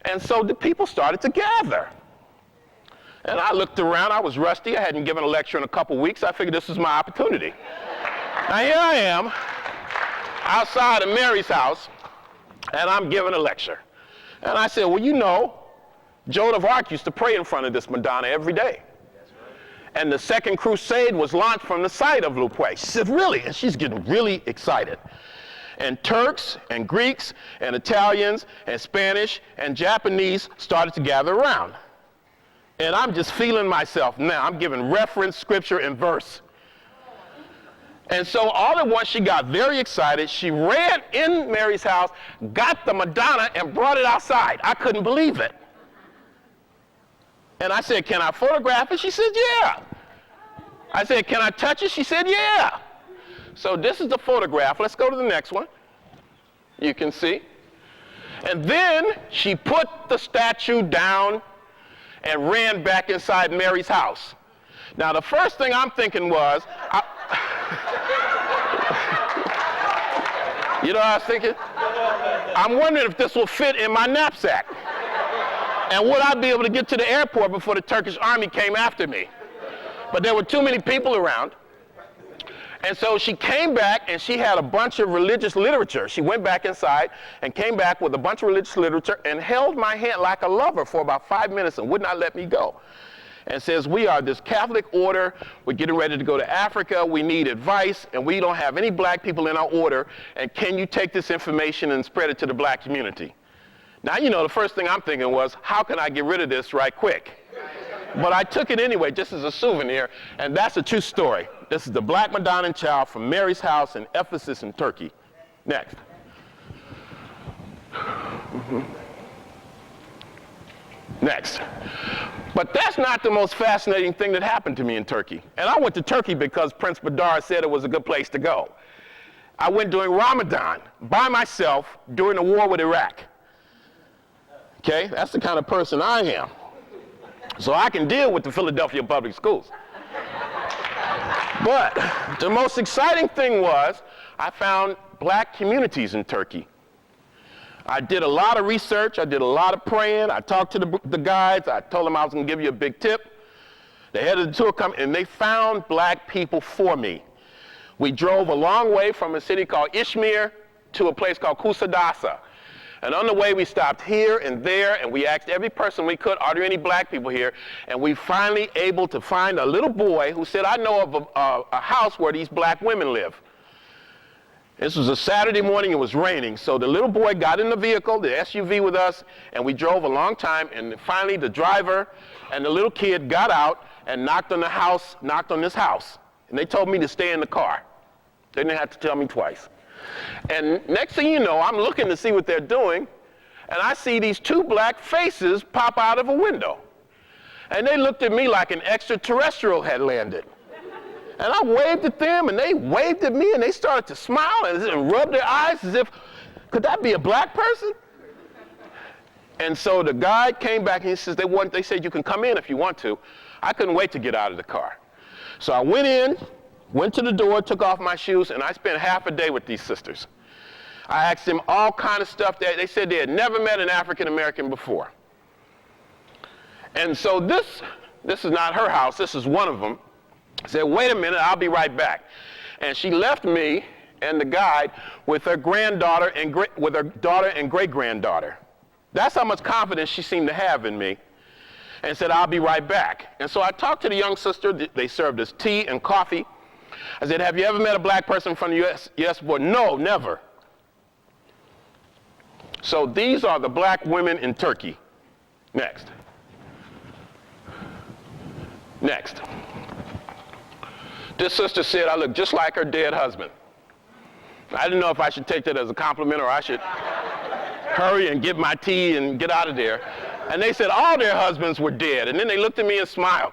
And so the people started to gather. And I looked around. I was rusty. I hadn't given a lecture in a couple weeks. I figured this was my opportunity. Now here I am, outside of Mary's house, and I'm giving a lecture. And I said, well, you know, Joan of Arc used to pray in front of this Madonna every day. And the Second Crusade was launched from the site of Le Puy. She said, really? And she's getting really excited. And Turks and Greeks and Italians and Spanish and Japanese started to gather around. And I'm just feeling myself now. I'm giving reference, scripture, and verse. And so all at once she got very excited. She ran in Mary's house, got the Madonna, and brought it outside. I couldn't believe it. And I said, can I photograph it? She said, yeah. I said, can I touch it? She said, yeah. So this is the photograph. Let's go to the next one. You can see. And then she put the statue down and ran back inside Mary's house. Now, the first thing I'm thinking was, you know what I was thinking? I'm wondering if this will fit in my knapsack. And would I be able to get to the airport before the Turkish army came after me? But there were too many people around. And so she came back, and she had a bunch of religious literature. She went back inside and came back with a bunch of religious literature and held my hand like a lover for about 5 minutes and would not let me go. and says, we are this Catholic order, we're getting ready to go to Africa, we need advice, and we don't have any black people in our order, and can you take this information and spread it to the black community? Now, you know, the first thing I'm thinking was, how can I get rid of this right quick? But I took it anyway, just as a souvenir, and that's a true story. This is the Black Madonna and Child from Mary's house in Ephesus in Turkey. Next. Next. But that's not the most fascinating thing that happened to me in Turkey. And I went to Turkey because Prince Badar said it was a good place to go. I went during Ramadan by myself during the war with Iraq. Okay, that's the kind of person I am. So I can deal with the Philadelphia public schools. But the most exciting thing was I found black communities in Turkey. I did a lot of research, I did a lot of praying, I talked to the guides, I told them I was going to give you a big tip. The head of the tour come, and they found black people for me. We drove a long way from a city called Izmir to a place called Kusadasa. And on the way, we stopped here and there, and we asked every person we could, are there any black people here? And we finally able to find a little boy who said, I know of a house where these black women live. This was a Saturday morning, it was raining, so the little boy got in the vehicle, the SUV with us, and we drove a long time, and finally the driver and the little kid got out and knocked on this house. And they told me to stay in the car. They didn't have to tell me twice. And next thing you know, I'm looking to see what they're doing, and I see these two black faces pop out of a window. And they looked at me like an extraterrestrial had landed. And I waved at them, and they waved at me, and they started to smile and rub their eyes as if, could that be a black person? And so the guide came back, and he says, they said you can come in if you want to. I couldn't wait to get out of the car. So I went in, went to the door, took off my shoes, and I spent half a day with these sisters. I asked them all kind of stuff that they said they had never met an African American before. And so this is not her house, this is one of them. I said, wait a minute, I'll be right back. And she left me and the guide with her granddaughter and great-granddaughter. That's how much confidence she seemed to have in me. And said, I'll be right back. And so I talked to the young sister. They served us tea and coffee. I said, have you ever met a black person from the U.S.? Yes, boy, no, never. So these are the black women in Turkey. Next. Next. This sister said I look just like her dead husband. I didn't know if I should take that as a compliment or I should hurry and get my tea and get out of there. And they said all their husbands were dead. And then they looked at me and smiled.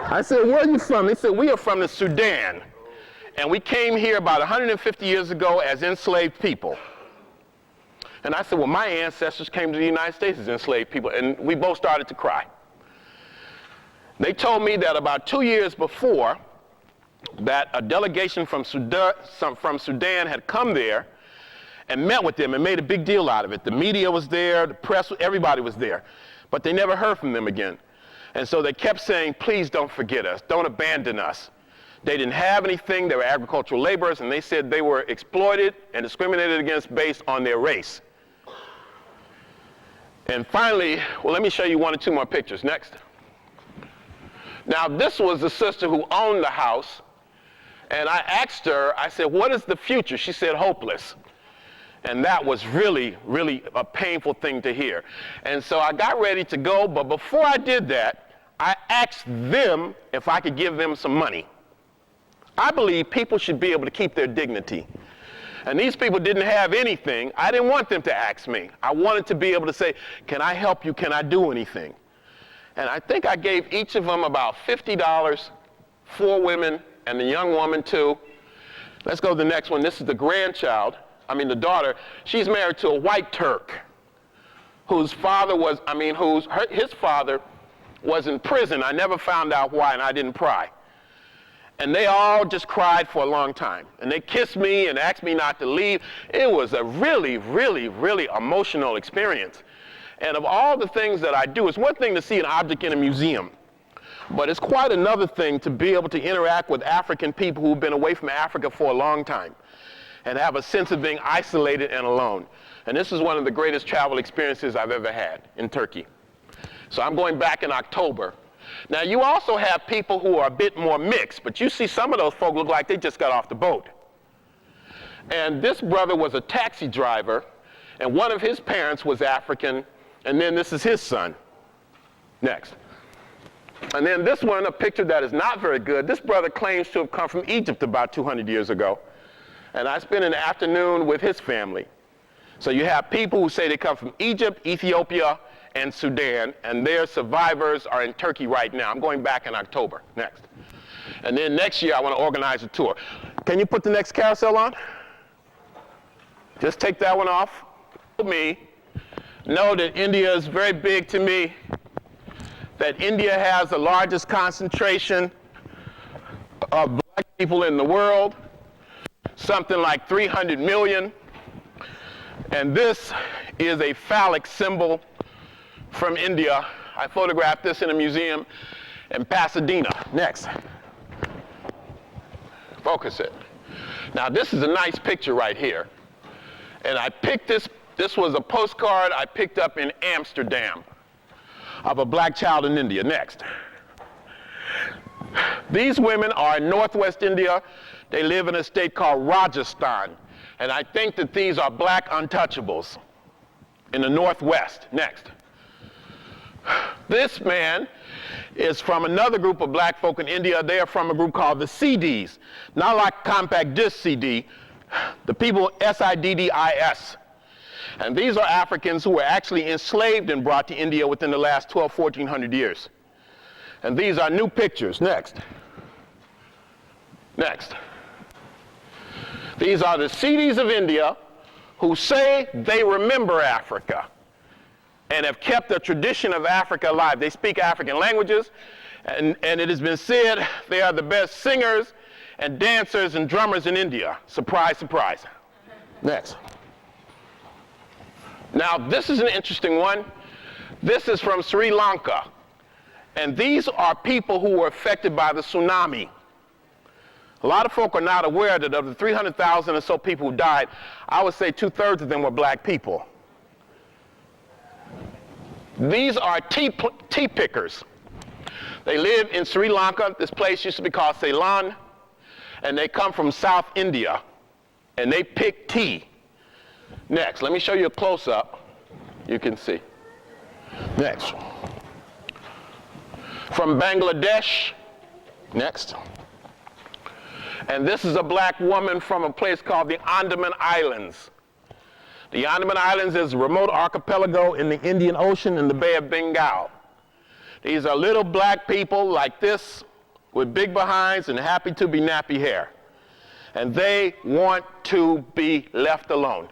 I said, where are you from? They said, we are from the Sudan. And we came here about 150 years ago as enslaved people. And I said, well, my ancestors came to the United States as enslaved people. And we both started to cry. They told me that about 2 years before, that a delegation from Sudan had come there and met with them and made a big deal out of it. The media was there, the press, everybody was there. But they never heard from them again. And so they kept saying, please don't forget us, don't abandon us. They didn't have anything, they were agricultural laborers, and they said they were exploited and discriminated against based on their race. And finally, well, let me show you one or two more pictures. Next. Now, this was the sister who owned the house, and I asked her, I said, what is the future? She said, hopeless. And that was really, really a painful thing to hear. And so I got ready to go, but before I did that, I asked them if I could give them some money. I believe people should be able to keep their dignity. And these people didn't have anything. I didn't want them to ask me. I wanted to be able to say, can I help you? Can I do anything? And I think I gave each of them about $50, 4 women, and the young woman too. Let's go to the next one. This is the the daughter. She's married to a white Turk whose father was, his father was in prison. I never found out why, and I didn't pry. And they all just cried for a long time. And they kissed me and asked me not to leave. It was a really, really, really emotional experience. And of all the things that I do, it's one thing to see an object in a museum, but it's quite another thing to be able to interact with African people who've been away from Africa for a long time and have a sense of being isolated and alone. And this is one of the greatest travel experiences I've ever had in Turkey. So I'm going back in October. Now you also have people who are a bit more mixed, but you see some of those folk look like they just got off the boat. And this brother was a taxi driver, and one of his parents was African, and then this is his son. Next. And then this one, a picture that is not very good. This brother claims to have come from Egypt about 200 years ago. And I spent an afternoon with his family. So you have people who say they come from Egypt, Ethiopia, and Sudan, and their survivors are in Turkey right now. I'm going back in October. Next. And then next year I want to organize a tour. Can you put the next carousel on? Just take that one off. Me know that India is very big to me, that India has the largest concentration of black people in the world, something like 300 million. And this is a phallic symbol from India. I photographed this in a museum in Pasadena. Next. Focus it. Now this is a nice picture right here. And I picked this was a postcard I picked up in Amsterdam of a black child in India. Next. These women are in northwest India. They live in a state called Rajasthan. And I think that these are black untouchables in the northwest. Next. This man is from another group of black folk in India. They are from a group called the CDs. Not like compact disc CD, the people SIDDIS. And these are Africans who were actually enslaved and brought to India within the last 1400 years. And these are new pictures. Next. Next. These are the CDs of India who say they remember Africa and have kept the tradition of Africa alive. They speak African languages, and it has been said they are the best singers and dancers and drummers in India. Surprise, surprise. Next. Now, this is an interesting one. This is from Sri Lanka. And these are people who were affected by the tsunami. A lot of folk are not aware that of the 300,000 or so people who died, I would say 2/3 of them were black people. These are tea pickers. They live in Sri Lanka. This place used to be called Ceylon. And they come from South India. And they pick tea. Next, let me show you a close-up. You can see. Next. From Bangladesh. Next. And this is a black woman from a place called the Andaman Islands. The Andaman Islands is a remote archipelago in the Indian Ocean and the Bay of Bengal. These are little black people like this with big behinds and happy to be nappy hair. And they want to be left alone.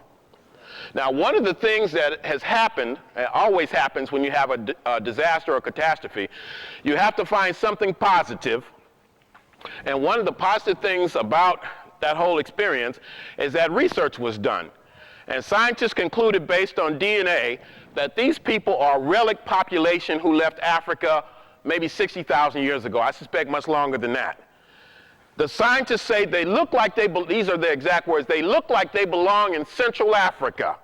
Now, one of the things that has happened, always happens when you have a disaster or catastrophe, you have to find something positive. And one of the positive things about that whole experience is that research was done. And scientists concluded based on DNA that these people are a relic population who left Africa maybe 60,000 years ago. I suspect much longer than that. The scientists say they look like these are their exact words, they look like they belong in Central Africa,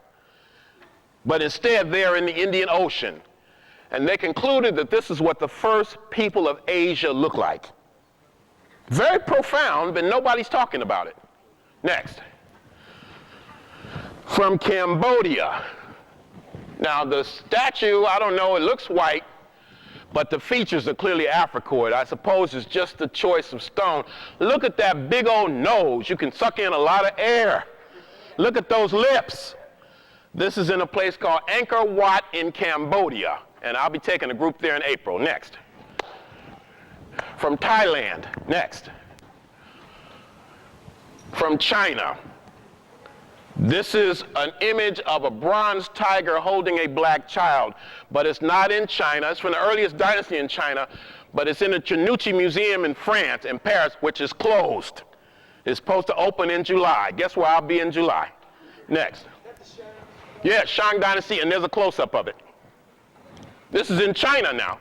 but instead they're in the Indian Ocean. And they concluded that this is what the first people of Asia look like. Very profound, but nobody's talking about it. Next. From Cambodia. Now the statue, I don't know, it looks white, but the features are clearly Africoid. I suppose it's just the choice of stone. Look at that big old nose. You can suck in a lot of air. Look at those lips. This is in a place called Angkor Wat in Cambodia, and I'll be taking a group there in April. Next. From Thailand. Next. From China. This is an image of a bronze tiger holding a black child, but it's not in China. It's from the earliest dynasty in China, but it's in the Petrie Museum in France, in Paris, which is closed. It's supposed to open in July. Guess where I'll be in July? Next. Yeah, Shang Dynasty, and there's a close-up of it. This is in China now.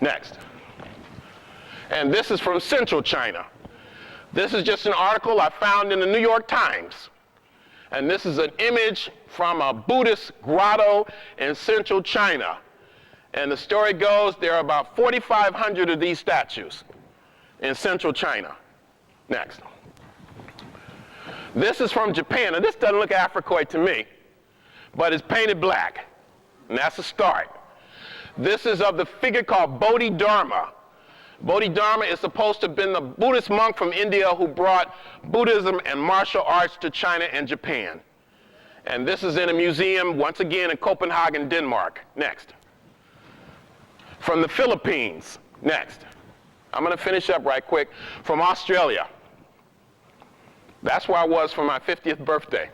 Next. And this is from central China. This is just an article I found in the New York Times. And this is an image from a Buddhist grotto in central China. And the story goes there are about 4,500 of these statues in central China. Next. This is from Japan. Now, this doesn't look Africoid to me, but it's painted black, and that's a start. This is of the figure called Bodhidharma. Bodhidharma is supposed to have been the Buddhist monk from India who brought Buddhism and martial arts to China and Japan. And this is in a museum, once again, in Copenhagen, Denmark. Next. From the Philippines. Next. I'm going to finish up right quick. From Australia. That's where I was for my 50th birthday.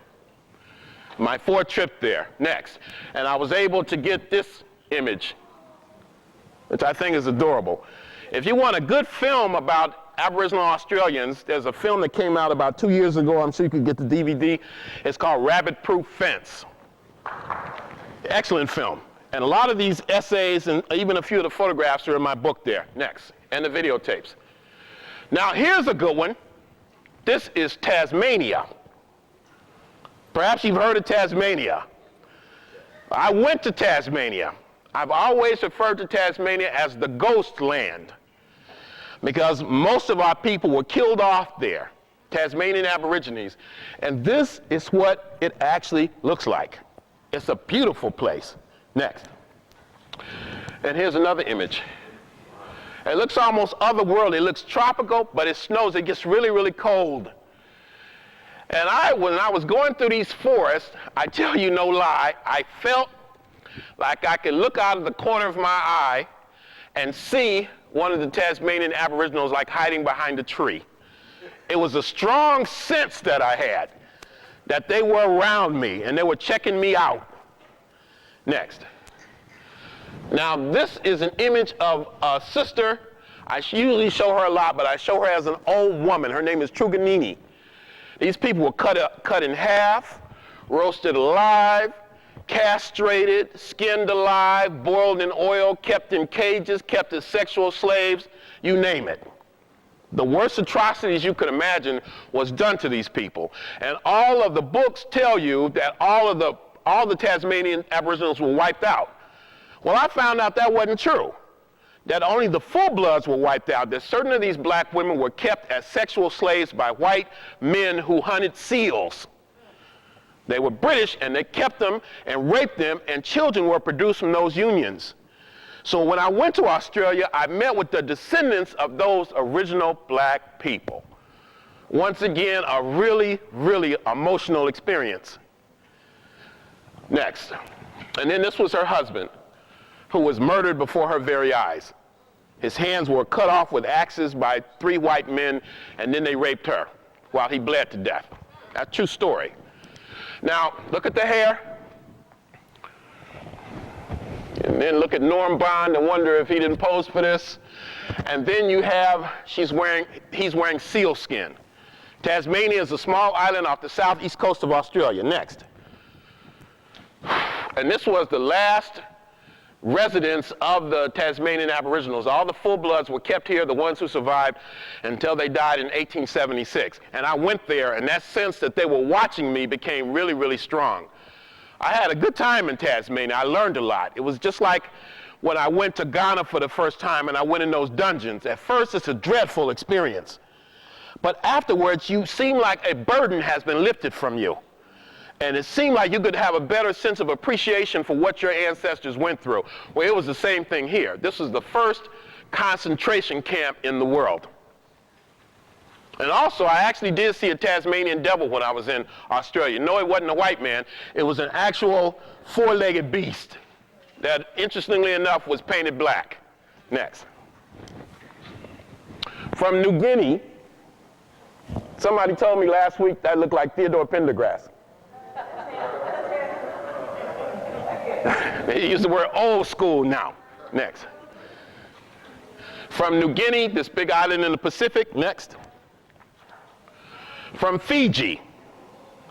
My 4th trip there. Next. And I was able to get this image, which I think is adorable. If you want a good film about Aboriginal Australians, there's a film that came out about 2 years ago. I'm sure you can get the DVD. It's called Rabbit Proof Fence. Excellent film. And a lot of these essays and even a few of the photographs are in my book there. Next. And the videotapes. Now here's a good one. This is Tasmania. Perhaps you've heard of Tasmania. I went to Tasmania. I've always referred to Tasmania as the ghost land because most of our people were killed off there, Tasmanian Aborigines. And this is what it actually looks like. It's a beautiful place. Next. And here's another image. It looks almost otherworldly. It looks tropical, but it snows. It gets really, really cold. And when I was going through these forests, I tell you no lie, I felt like I could look out of the corner of my eye and see one of the Tasmanian Aboriginals like hiding behind a tree. It was a strong sense that I had that they were around me and they were checking me out. Next. Now this is an image of a sister. I usually show her a lot, but I show her as an old woman. Her name is Truganini. These people were cut in half, roasted alive, castrated, skinned alive, boiled in oil, kept in cages, kept as sexual slaves, you name it. The worst atrocities you could imagine was done to these people. And all of the books tell you that all the Tasmanian Aboriginals were wiped out. Well, I found out that wasn't true. That only the full-bloods were wiped out, that certain of these black women were kept as sexual slaves by white men who hunted seals. They were British, and they kept them and raped them, and children were produced from those unions. So when I went to Australia, I met with the descendants of those original black people. Once again, a really, really emotional experience. Next. And then this was her husband, who was murdered before her very eyes. His hands were cut off with axes by 3 white men, and then they raped her while he bled to death. That's a true story. Now, look at the hair. And then look at Norm Bond and wonder if he didn't pose for this. And then you have, he's wearing seal skin. Tasmania is a small island off the southeast coast of Australia. Next. And this was the last residents of the Tasmanian Aboriginals. All the full-bloods were kept here, the ones who survived, until they died in 1876. And I went there, and that sense that they were watching me became really, really strong. I had a good time in Tasmania. I learned a lot. It was just like when I went to Ghana for the first time and I went in those dungeons. At first, it's a dreadful experience. But afterwards, you seem like a burden has been lifted from you. And it seemed like you could have a better sense of appreciation for what your ancestors went through. Well, it was the same thing here. This was the first concentration camp in the world. And also, I actually did see a Tasmanian devil when I was in Australia. No, it wasn't a white man. It was an actual 4-legged beast that, interestingly enough, was painted black. Next. From New Guinea, somebody told me last week that looked like Theodore Pendergrass. They use the word old school now. Next. From New Guinea, this big island in the Pacific. Next. From Fiji.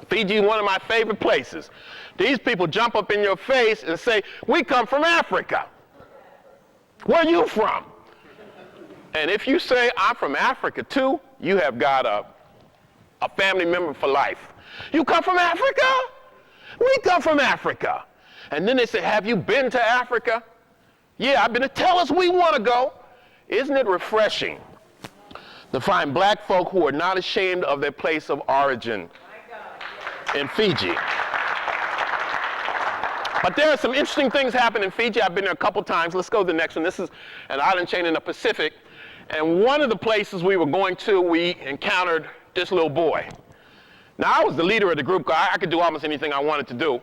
Fiji is one of my favorite places. These people jump up in your face and say, "We come from Africa. Where are you from?" And if you say, "I'm from Africa too," you have got a family member for life. "You come from Africa?" "We come from Africa." And then they say, "Have you been to Africa?" Yeah, I've been to tell us we want to go. Isn't it refreshing to find black folk who are not ashamed of their place of origin in Fiji? But there are some interesting things happening in Fiji. I've been there a couple times. Let's go to the next one. This is an island chain in the Pacific. And one of the places we were going to, we encountered this little boy. Now, I was the leader of the group. I could do almost anything I wanted to do.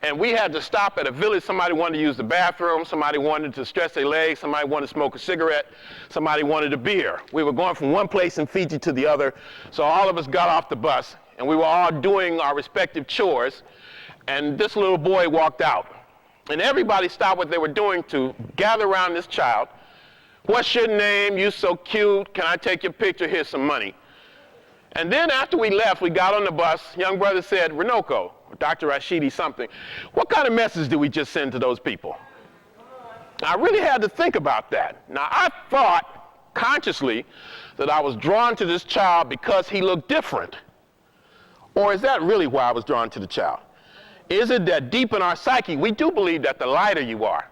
And we had to stop at a village. Somebody wanted to use the bathroom. Somebody wanted to stretch their legs. Somebody wanted to smoke a cigarette. Somebody wanted a beer. We were going from one place in Fiji to the other. So all of us got off the bus, and we were all doing our respective chores. And this little boy walked out. And everybody stopped what they were doing to gather around this child. What's your name? You so cute. Can I take your picture? Here's some money. And then after we left, we got on the bus. Young brother said, Runoko, or Dr. Rashidi something. What kind of message did we just send to those people? I really had to think about that. Now, I thought consciously that I was drawn to this child because he looked different. Or is that really why I was drawn to the child? Is it that deep in our psyche, we do believe that the lighter you are,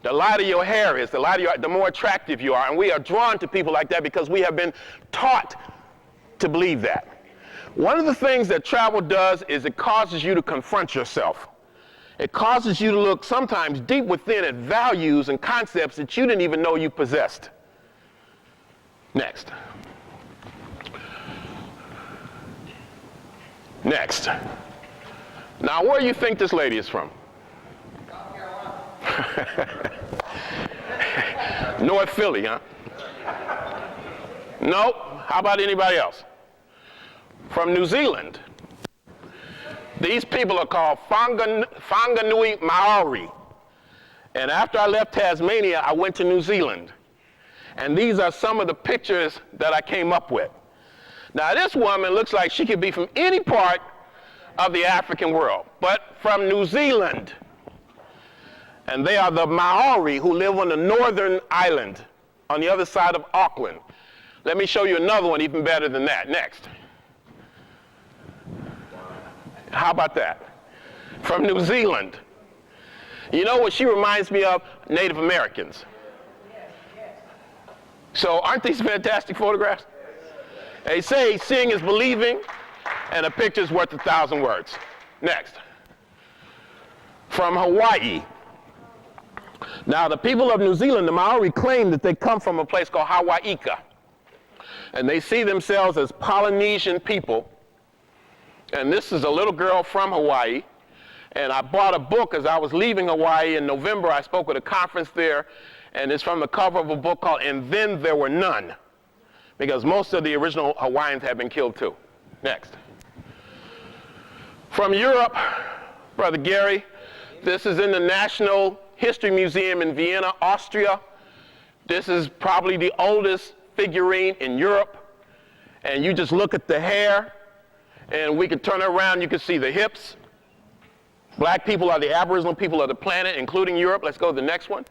the lighter your hair is, the more attractive you are, and we are drawn to people like that because we have been taught to believe that. One of the things that travel does is it causes you to confront yourself. It causes you to look sometimes deep within at values and concepts that you didn't even know you possessed. Next. Next. Now, where do you think this lady is from? North Philly, huh? No. How about anybody else? From New Zealand. These people are called Whanganui Maori. And after I left Tasmania, I went to New Zealand. And these are some of the pictures that I came up with. Now, this woman looks like she could be from any part of the African world, but from New Zealand. And they are the Maori who live on the northern island on the other side of Auckland. Let me show you another one even better than that. Next. How about that? From New Zealand. You know what she reminds me of? Native Americans. So aren't these fantastic photographs? They say seeing is believing, and a picture's worth 1,000 words. Next. From Hawaii. Now, the people of New Zealand, the Maori, claim that they come from a place called Hawaika. And they see themselves as Polynesian people. And this is a little girl from Hawaii. And I bought a book as I was leaving Hawaii in November. I spoke at a conference there. And it's from the cover of a book called And Then There Were None. Because most of the original Hawaiians have been killed too. Next. From Europe, Brother Gary, this is in the National History Museum in Vienna, Austria. This is probably the oldest figurine in Europe. And you just look at the hair, and we could turn it around, you can see the hips. Black people are the Aboriginal people of the planet, including Europe. Let's go to the next one.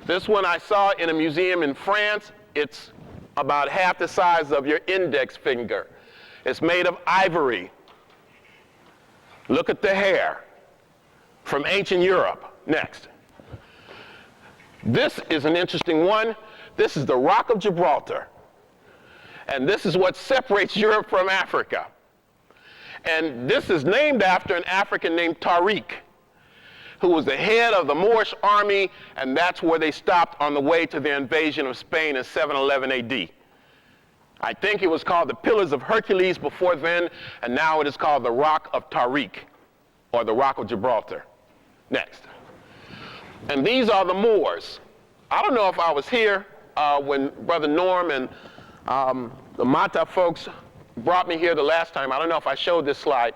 This one I saw in a museum in France. It's about half the size of your index finger. It's made of ivory. Look at the hair from ancient Europe. Next. This is an interesting one. This is the Rock of Gibraltar. And this is what separates Europe from Africa. And this is named after an African named Tariq, who was the head of the Moorish army, and that's where they stopped on the way to their invasion of Spain in 711 AD. I think it was called the Pillars of Hercules before then, and now it is called the Rock of Tariq, or the Rock of Gibraltar. Next. And these are the Moors. I don't know if I was here when Brother Norm and the Mata folks brought me here the last time. I don't know if I showed this slide.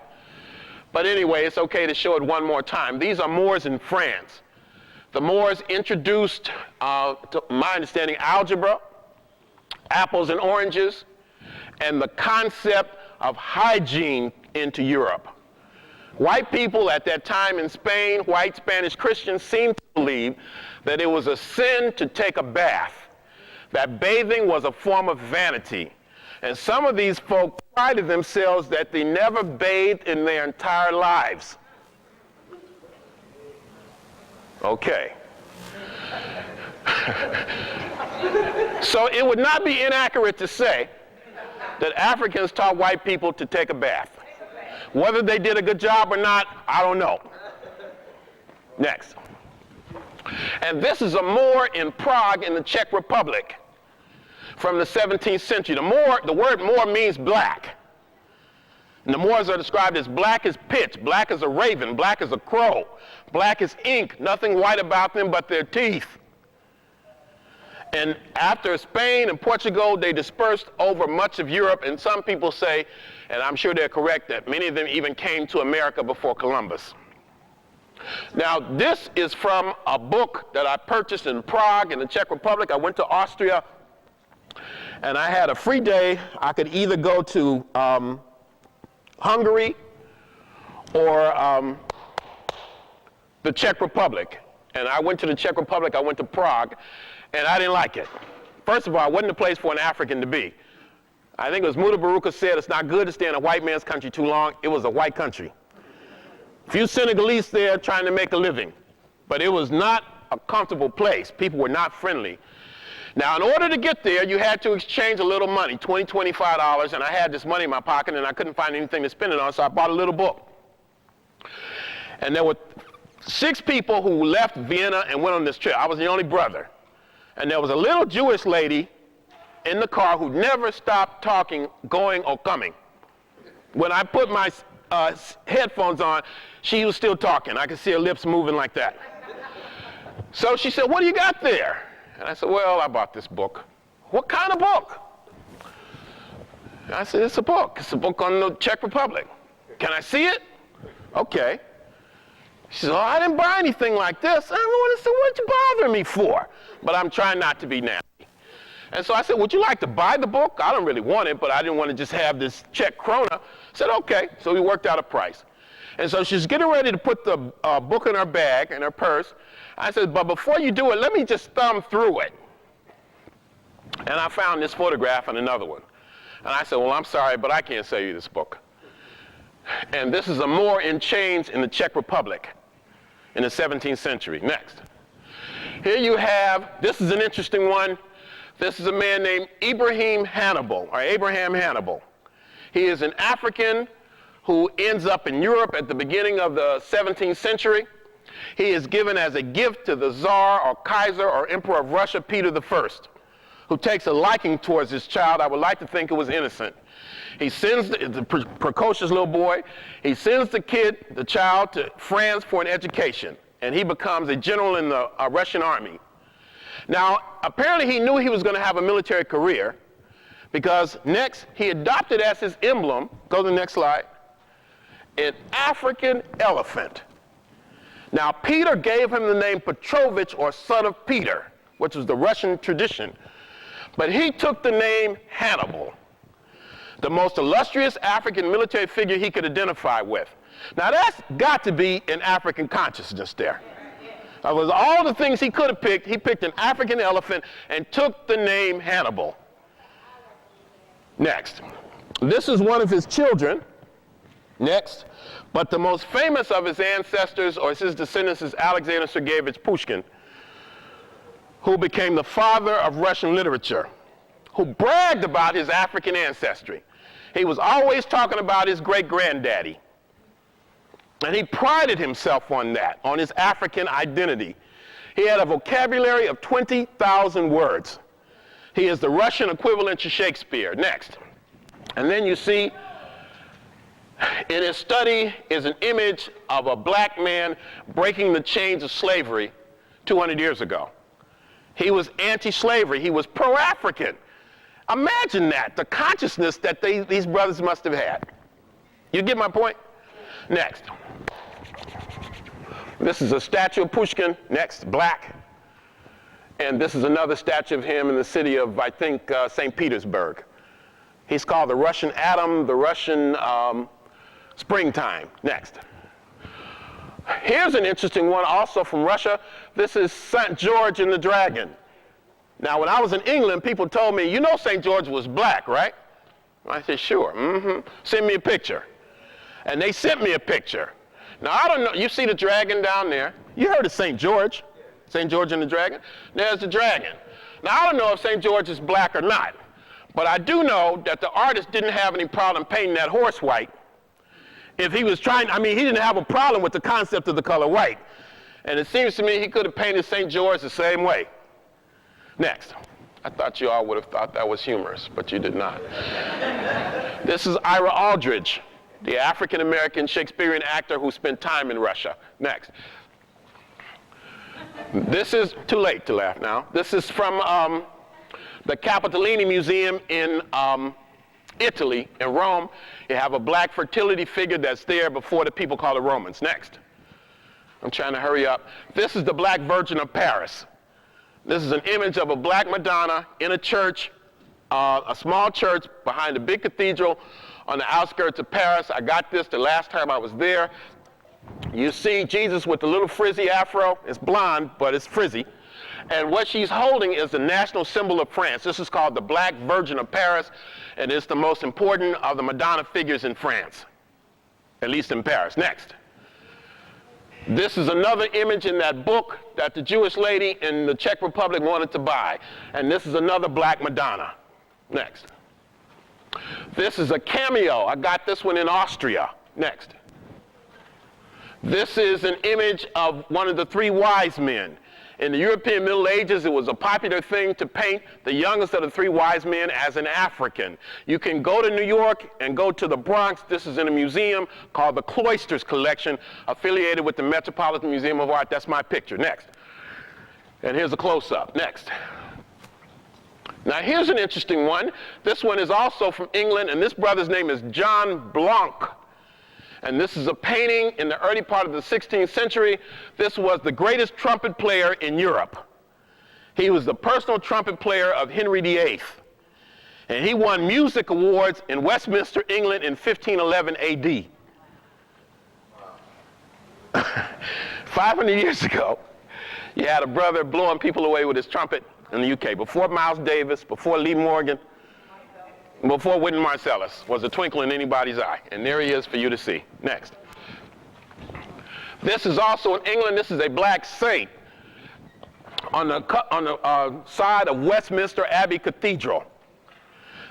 But anyway, it's okay to show it one more time. These are Moors in France. The Moors introduced, to my understanding, algebra, apples and oranges, and the concept of hygiene into Europe. White people at that time in Spain, white Spanish Christians, seemed to believe that it was a sin to take a bath, that bathing was a form of vanity. And some of these folk prided themselves that they never bathed in their entire lives. Okay. So it would not be inaccurate to say that Africans taught white people to take a bath. Whether they did a good job or not, I don't know. Next. And this is a Moor in Prague in the Czech Republic from the 17th century. The word Moor means black. And the Moors are described as black as pitch, black as a raven, black as a crow, black as ink, nothing white about them but their teeth. And after Spain and Portugal, they dispersed over much of Europe, and some people say, and I'm sure they're correct, that many of them even came to America before Columbus. Now, this is from a book that I purchased in Prague in the Czech Republic. I went to Austria, and I had a free day. I could either go to Hungary or the Czech Republic. And I went to the Czech Republic, I went to Prague, and I didn't like it. First of all, it wasn't a place for an African to be. I think it was Muda Baruka said, it's not good to stay in a white man's country too long. It was a white country. Few Senegalese there trying to make a living. But it was not a comfortable place. People were not friendly. Now, in order to get there, you had to exchange a little money, $20, $25, and I had this money in my pocket, and I couldn't find anything to spend it on, so I bought a little book. And there were 6 people who left Vienna and went on this trip. I was the only brother. And there was a little Jewish lady in the car who never stopped talking, going or coming. When I put my headphones on, she was still talking. I could see her lips moving like that. So she said, "What do you got there?" And I said, "Well, I bought this book." "What kind of book?" And I said, "It's a book. It's a book on the Czech Republic." "Can I see it?" "Okay." She said, "Oh, I didn't buy anything like this." I said, "What'd you bother me for?" But I'm trying not to be nasty. And so I said, "Would you like to buy the book?" I don't really want it, but I didn't want to just have this Czech krona. I said, "Okay." So we worked out a price. And so she's getting ready to put the book in her bag, in her purse. I said, "But before you do it, let me just thumb through it." And I found this photograph and another one. And I said, "Well, I'm sorry, but I can't sell you this book." And this is a Moor in chains in the Czech Republic in the 17th century. Next. Here you have, this is an interesting one. This is a man named Abraham Hannibal. He is an African who ends up in Europe at the beginning of the 17th century. He is given as a gift to the Tsar or Kaiser or Emperor of Russia, Peter I, who takes a liking towards this child. I would like to think it was innocent. He sends the precocious little boy, he sends the child to France for an education, and he becomes a general in the Russian army. Now, apparently he knew he was going to have a military career, because next he adopted as his emblem, go to the next slide, an African elephant. Now, Peter gave him the name Petrovich, or son of Peter, which was the Russian tradition, but he took the name Hannibal, the most illustrious African military figure he could identify with. Now, that's got to be an African consciousness there. That was all the things he could have picked. He picked an African elephant and took the name Hannibal. Next. This is one of his children. Next. But the most famous of his ancestors, or his descendants, is Alexander Sergeyevich Pushkin, who became the father of Russian literature, who bragged about his African ancestry. He was always talking about his great-granddaddy. And he prided himself on that, on his African identity. He had a vocabulary of 20,000 words. He is the Russian equivalent to Shakespeare. Next. And then you see, in his study is an image of a black man breaking the chains of slavery 200 years ago. He was anti-slavery. He was pro-African. Imagine that, the consciousness that these brothers must have had. You get my point? Next. This is a statue of Pushkin. Next, black. And this is another statue of him in the city of, I think, St. Petersburg. He's called the Russian Atom, the Russian Springtime. Next. Here's an interesting one also from Russia. This is St. George and the Dragon. Now, when I was in England, people told me, "You know St. George was black, right?" I said, "Sure, Send me a picture." And they sent me a picture. Now, I don't know, you see the dragon down there? You heard of St. George. St. George and the dragon? There's the dragon. Now, I don't know if St. George is black or not, but I do know that the artist didn't have any problem painting that horse white. If he was trying, I mean, he didn't have a problem with the concept of the color white. And it seems to me he could have painted St. George the same way. Next. I thought you all would have thought that was humorous, but you did not. This is Ira Aldridge, the African-American Shakespearean actor who spent time in Russia. Next. This is, too late to laugh now. This is from the Capitolini Museum in Italy, in Rome. You have a black fertility figure that's there before the people call the Romans. Next. I'm trying to hurry up. This is the Black Virgin of Paris. This is an image of a black Madonna in a church, a small church behind a big cathedral on the outskirts of Paris. I got this the last time I was there. You see Jesus with the little frizzy afro. It's blonde, but it's frizzy. And what she's holding is the national symbol of France. This is called the Black Virgin of Paris, and it's the most important of the Madonna figures in France, at least in Paris. Next. This is another image in that book that the Jewish lady in the Czech Republic wanted to buy. And this is another black Madonna. Next. This is a cameo. I got this one in Austria. Next. This is an image of one of the three wise men. In the European Middle Ages, it was a popular thing to paint the youngest of the three wise men as an African. You can go to New York and go to the Bronx. This is in a museum called the Cloisters Collection, affiliated with the Metropolitan Museum of Art. That's my picture. Next. And here's a close-up. Next. Now, here's an interesting one. This one is also from England, and this brother's name is John Blanc. And this is a painting in the early part of the 16th century. This was the greatest trumpet player in Europe. He was the personal trumpet player of Henry VIII. And he won music awards in Westminster, England in 1511 AD. 500 years ago, you had a brother blowing people away with his trumpet in the UK. Before Miles Davis, before Lee Morgan, before Wynton Marsalis was a twinkle in anybody's eye. And there he is for you to see. Next. This is also in England. This is a black saint on the side of Westminster Abbey Cathedral.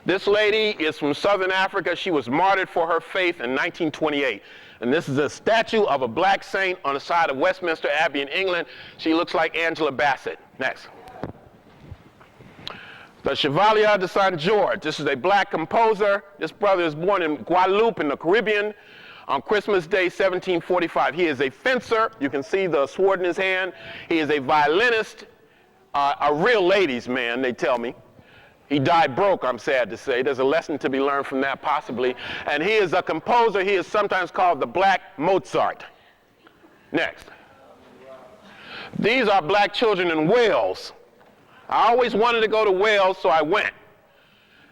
This lady is from Southern Africa. She was martyred for her faith in 1928. And this is a statue of a black saint on the side of Westminster Abbey in England. She looks like Angela Bassett. Next. The Chevalier de Saint George. This is a black composer. This brother is born in Guadeloupe in the Caribbean on Christmas Day, 1745. He is a fencer. You can see the sword in his hand. He is a violinist, a real ladies' man, they tell me. He died broke, I'm sad to say. There's a lesson to be learned from that, possibly. And he is a composer. He is sometimes called the Black Mozart. Next. These are black children in Wales. I always wanted to go to Wales, so I went.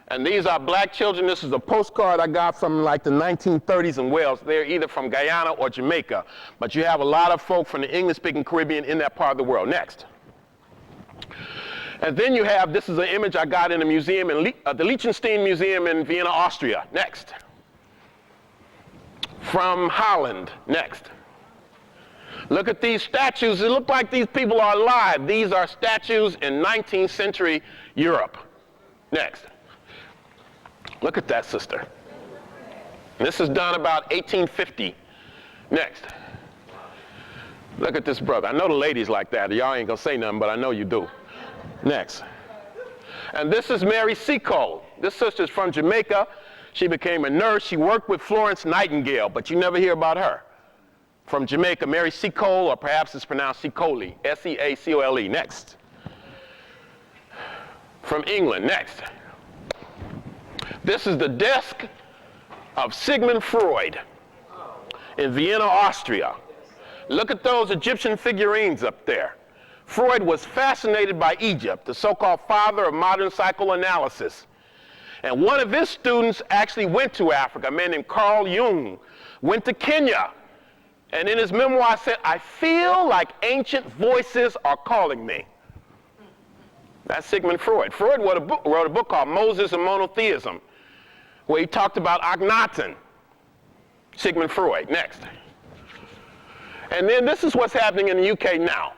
And these are black children. This is a postcard I got from like the 1930s in Wales. They're either from Guyana or Jamaica. But you have a lot of folk from the English-speaking Caribbean in that part of the world. Next. And then you have, this is an image I got in a museum, in the Liechtenstein Museum in Vienna, Austria. Next. From Holland. Next. Look at these statues. It looks like these people are alive. These are statues in 19th century Europe. Next. Look at that, sister. This is done about 1850. Next. Look at this brother. I know the ladies like that. Y'all ain't gonna say nothing, but I know you do. Next. And this is Mary Seacole. This sister's from Jamaica. She became a nurse. She worked with Florence Nightingale, but you never hear about her. From Jamaica, Mary Seacole, or perhaps it's pronounced Seacole, S-E-A-C-O-L-E. Next. From England, next. This is the desk of Sigmund Freud in Vienna, Austria. Look at those Egyptian figurines up there. Freud was fascinated by Egypt, the so-called father of modern psychoanalysis. And one of his students actually went to Africa, a man named Carl Jung, went to Kenya. And in his memoir said, I feel like ancient voices are calling me. That's Sigmund Freud. Freud wrote a book called Moses and Monotheism, where he talked about Akhenaten. Sigmund Freud. Next. And then this is what's happening in the UK now.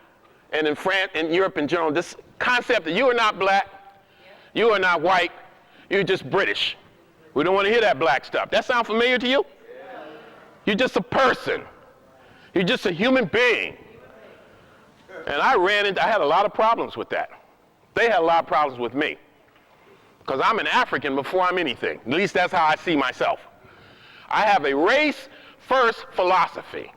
and in France and Europe in general, this concept that you are not black, you are not white, you're just British. We don't want to hear that black stuff. That sound familiar to you? You're just a person. You're just a human being. And I had a lot of problems with that. They had a lot of problems with me. Because I'm an African before I'm anything. At least that's how I see myself. I have a race-first philosophy.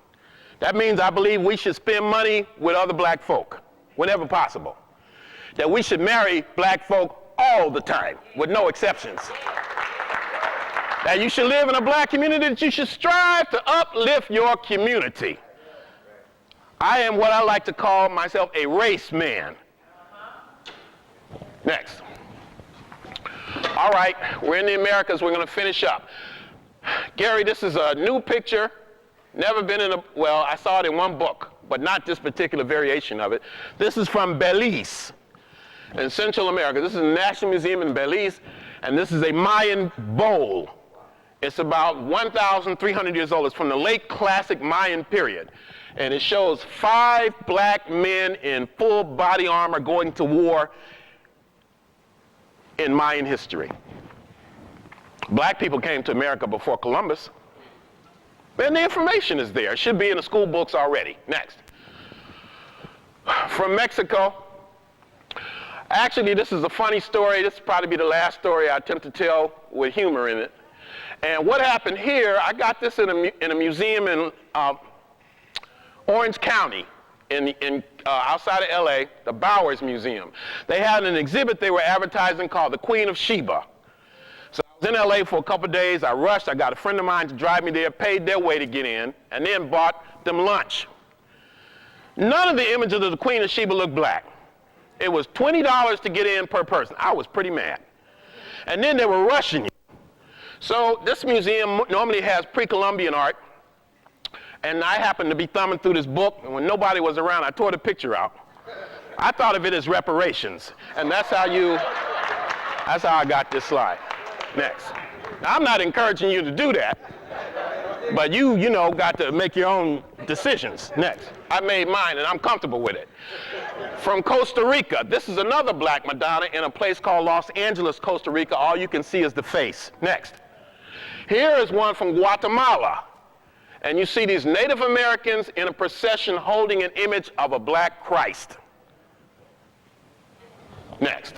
That means I believe we should spend money with other black folk, whenever possible. That we should marry black folk all the time, with no exceptions. That you should live in a black community, that you should strive to uplift your community. I am what I like to call myself a race man. Next. All right, we're in the Americas, we're going to finish up. Gary, this is a new picture. Never been in well, I saw it in one book, but not this particular variation of it. This is from Belize in Central America. This is the National Museum in Belize, and this is a Mayan Bowl. It's about 1,300 years old. It's from the late classic Mayan period. And it shows 5 black men in full body armor going to war in Mayan history. Black people came to America before Columbus. And the information is there. It should be in the school books already. Next. From Mexico. Actually, this is a funny story. This will probably be the last story I attempt to tell with humor in it. And what happened here, I got this in a museum in Orange County, outside of LA, the Bowers Museum. They had an exhibit they were advertising called The Queen of Sheba. So I was in LA for a couple of days. I rushed. I got a friend of mine to drive me there, paid their way to get in, and then bought them lunch. None of the images of the Queen of Sheba looked black. It was $20 to get in per person. I was pretty mad. And then they were rushing you. So this museum normally has pre-Columbian art, and I happened to be thumbing through this book, and when nobody was around, I tore the picture out. I thought of it as reparations, and that's how I got this slide. Next. Now, I'm not encouraging you to do that, but you got to make your own decisions. Next. I made mine, and I'm comfortable with it. From Costa Rica, this is another black Madonna in a place called Los Angeles, Costa Rica. All you can see is the face. Next. Here is one from Guatemala. And you see these Native Americans in a procession holding an image of a black Christ. Next.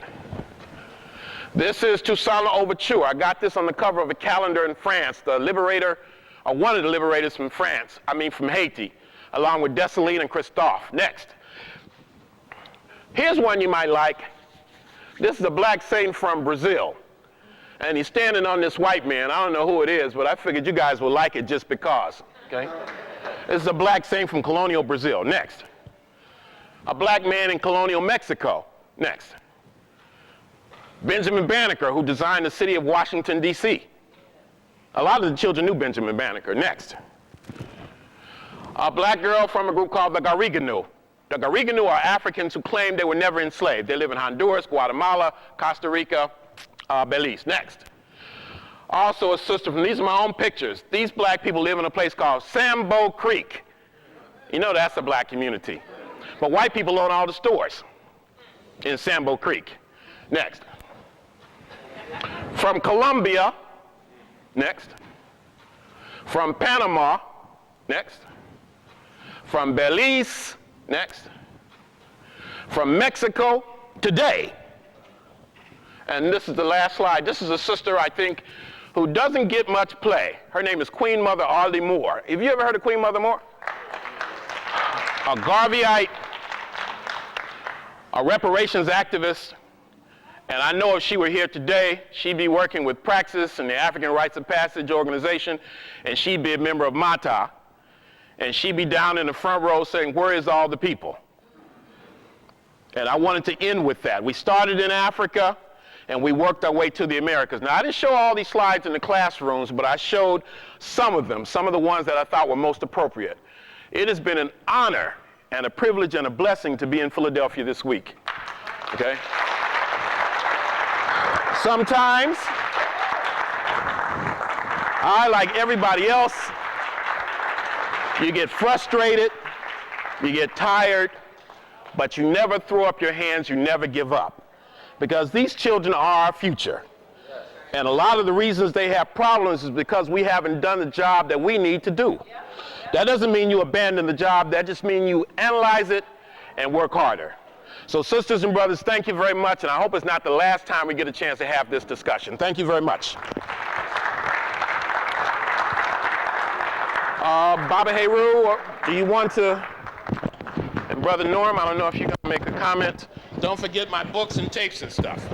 This is Toussaint Louverture. I got this on the cover of a calendar in France. The liberator, or one of the liberators from from Haiti, along with Dessalines and Christophe. Next. Here's one you might like. This is a black saint from Brazil. And he's standing on this white man. I don't know who it is, but I figured you guys will like it just because. Okay? This is a black saint from colonial Brazil. Next. A black man in colonial Mexico. Next. Benjamin Banneker, who designed the city of Washington, D.C. A lot of the children knew Benjamin Banneker. Next. A black girl from a group called the Gariganu. The Gariganu are Africans who claim they were never enslaved. They live in Honduras, Guatemala, Costa Rica, Belize. Next. Also a sister from, these are my own pictures. These black people live in a place called Sambo Creek. You know that's a black community. But white people own all the stores in Sambo Creek. Next. From Colombia. Next. From Panama. Next. From Belize. Next. From Mexico today. And this is the last slide. This is a sister, I think, who doesn't get much play. Her name is Queen Mother Audley Moore. Have you ever heard of Queen Mother Moore? A Garveyite, a reparations activist, and I know if she were here today, she'd be working with Praxis and the African Rites of Passage organization, and she'd be a member of MATA, and she'd be down in the front row saying, "Where is all the people?" And I wanted to end with that. We started in Africa, and we worked our way to the Americas. Now, I didn't show all these slides in the classrooms, but I showed some of them, some of the ones that I thought were most appropriate. It has been an honor and a privilege and a blessing to be in Philadelphia this week, okay? Sometimes, I, like everybody else, you get frustrated, you get tired, but you never throw up your hands, you never give up. Because these children are our future. And a lot of the reasons they have problems is because we haven't done the job that we need to do. That doesn't mean you abandon the job, that just means you analyze it and work harder. So sisters and brothers, thank you very much, and I hope it's not the last time we get a chance to have this discussion. Thank you very much. Baba Heru, do you want to, and Brother Norm, I don't know if you're going to make a comment. Don't forget my books and tapes and stuff.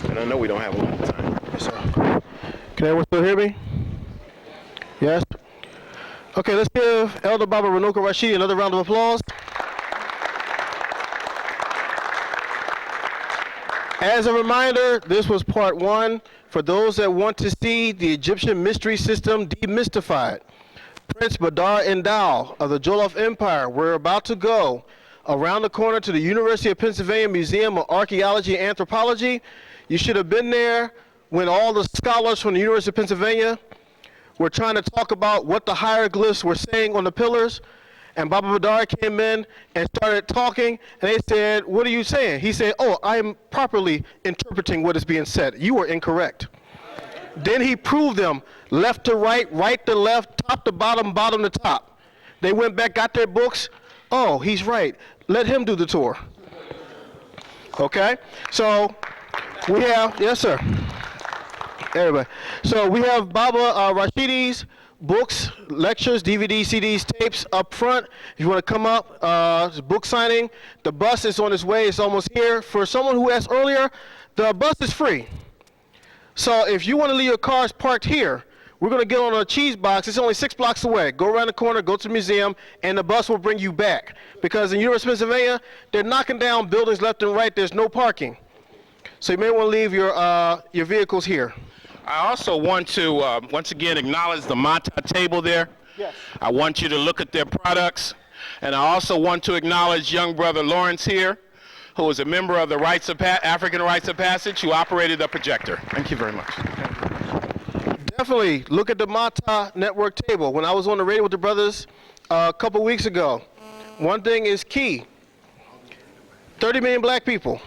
And I know we don't have a lot of time. Yes, sir. Can everyone still hear me? Yes? Okay, let's give Elder Baba Runoko Rashidi another round of applause. As a reminder, this was part one. For those that want to see the Egyptian mystery system demystified, Prince Badar Endau of the Jollof Empire, we're about to go around the corner to the University of Pennsylvania Museum of Archaeology and Anthropology. You should have been there when all the scholars from the University of Pennsylvania were trying to talk about what the hieroglyphs were saying on the pillars. And Baba Badar came in and started talking, and they said, "What are you saying?" He said, "Oh, I am properly interpreting what is being said. You are incorrect." Then he proved them left to right, right to left, top to bottom, bottom to top. They went back, got their books. Oh, he's right. Let him do the tour. Okay? So we have, yes, sir. Everybody. So we have Baba Rashidi's books, lectures, DVDs, CDs, tapes up front. If you want to come up, book signing. The bus is on its way. It's almost here. For someone who asked earlier, the bus is free. So if you want to leave your cars parked here, we're going to get on a cheese box. It's only 6 blocks away. Go around the corner, go to the museum, and the bus will bring you back. Because in University of Pennsylvania, they're knocking down buildings left and right. There's no parking. So you may want to leave your vehicles here. I also want to, once again, acknowledge the Mata table there. Yes. I want you to look at their products. And I also want to acknowledge young brother Lawrence here, who is a member of the African Rites of Passage, who operated the projector. Thank you very much. Definitely look at the Mata network table. When I was on the radio with the brothers a couple weeks ago, one thing is key. 30 million black people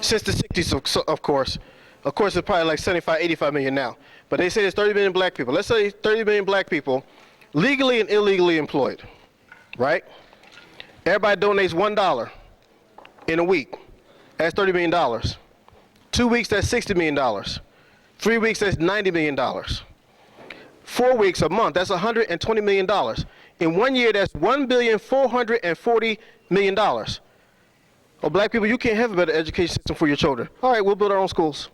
since the 60s, of course. Of course, it's probably like 75, 85 million now. But they say there's 30 million black people. Let's say 30 million black people legally and illegally employed, right? Everybody donates $1 in a week. That's $30 million. 2 weeks, that's $60 million. 3 weeks, that's $90 million. 4 weeks, a month, that's $120 million. In 1 year, that's $1,440 million. Well, black people, you can't have a better education system for your children. All right, we'll build our own schools.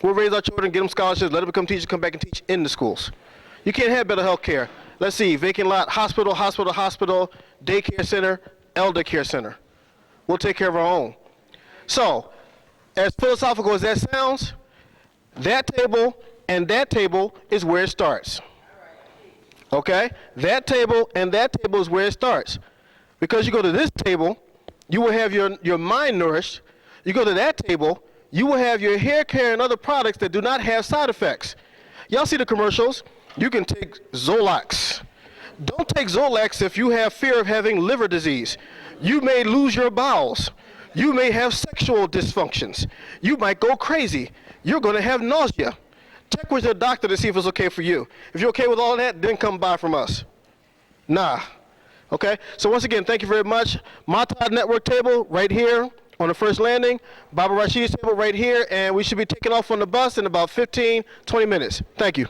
We'll raise our children, get them scholarships, let them become teachers, come back and teach in the schools. You can't have better health care. Let's see, vacant lot, hospital, daycare center, elder care center. We'll take care of our own. So, as philosophical as that sounds, that table and that table is where it starts. Okay? That table and that table is where it starts. Because you go to this table, you will have your mind nourished. You go to that table, you will have your hair care and other products that do not have side effects. Y'all see the commercials? You can take Zolox. Don't take Zolox if you have fear of having liver disease. You may lose your bowels. You may have sexual dysfunctions. You might go crazy. You're going to have nausea. Check with your doctor to see if it's okay for you. If you're okay with all that, then come buy from us. Nah. Okay? So once again, thank you very much. Mata Network table right here on the first landing. Baba Rashidi's table right here, and we should be taking off on the bus in about 15, 20 minutes. Thank you.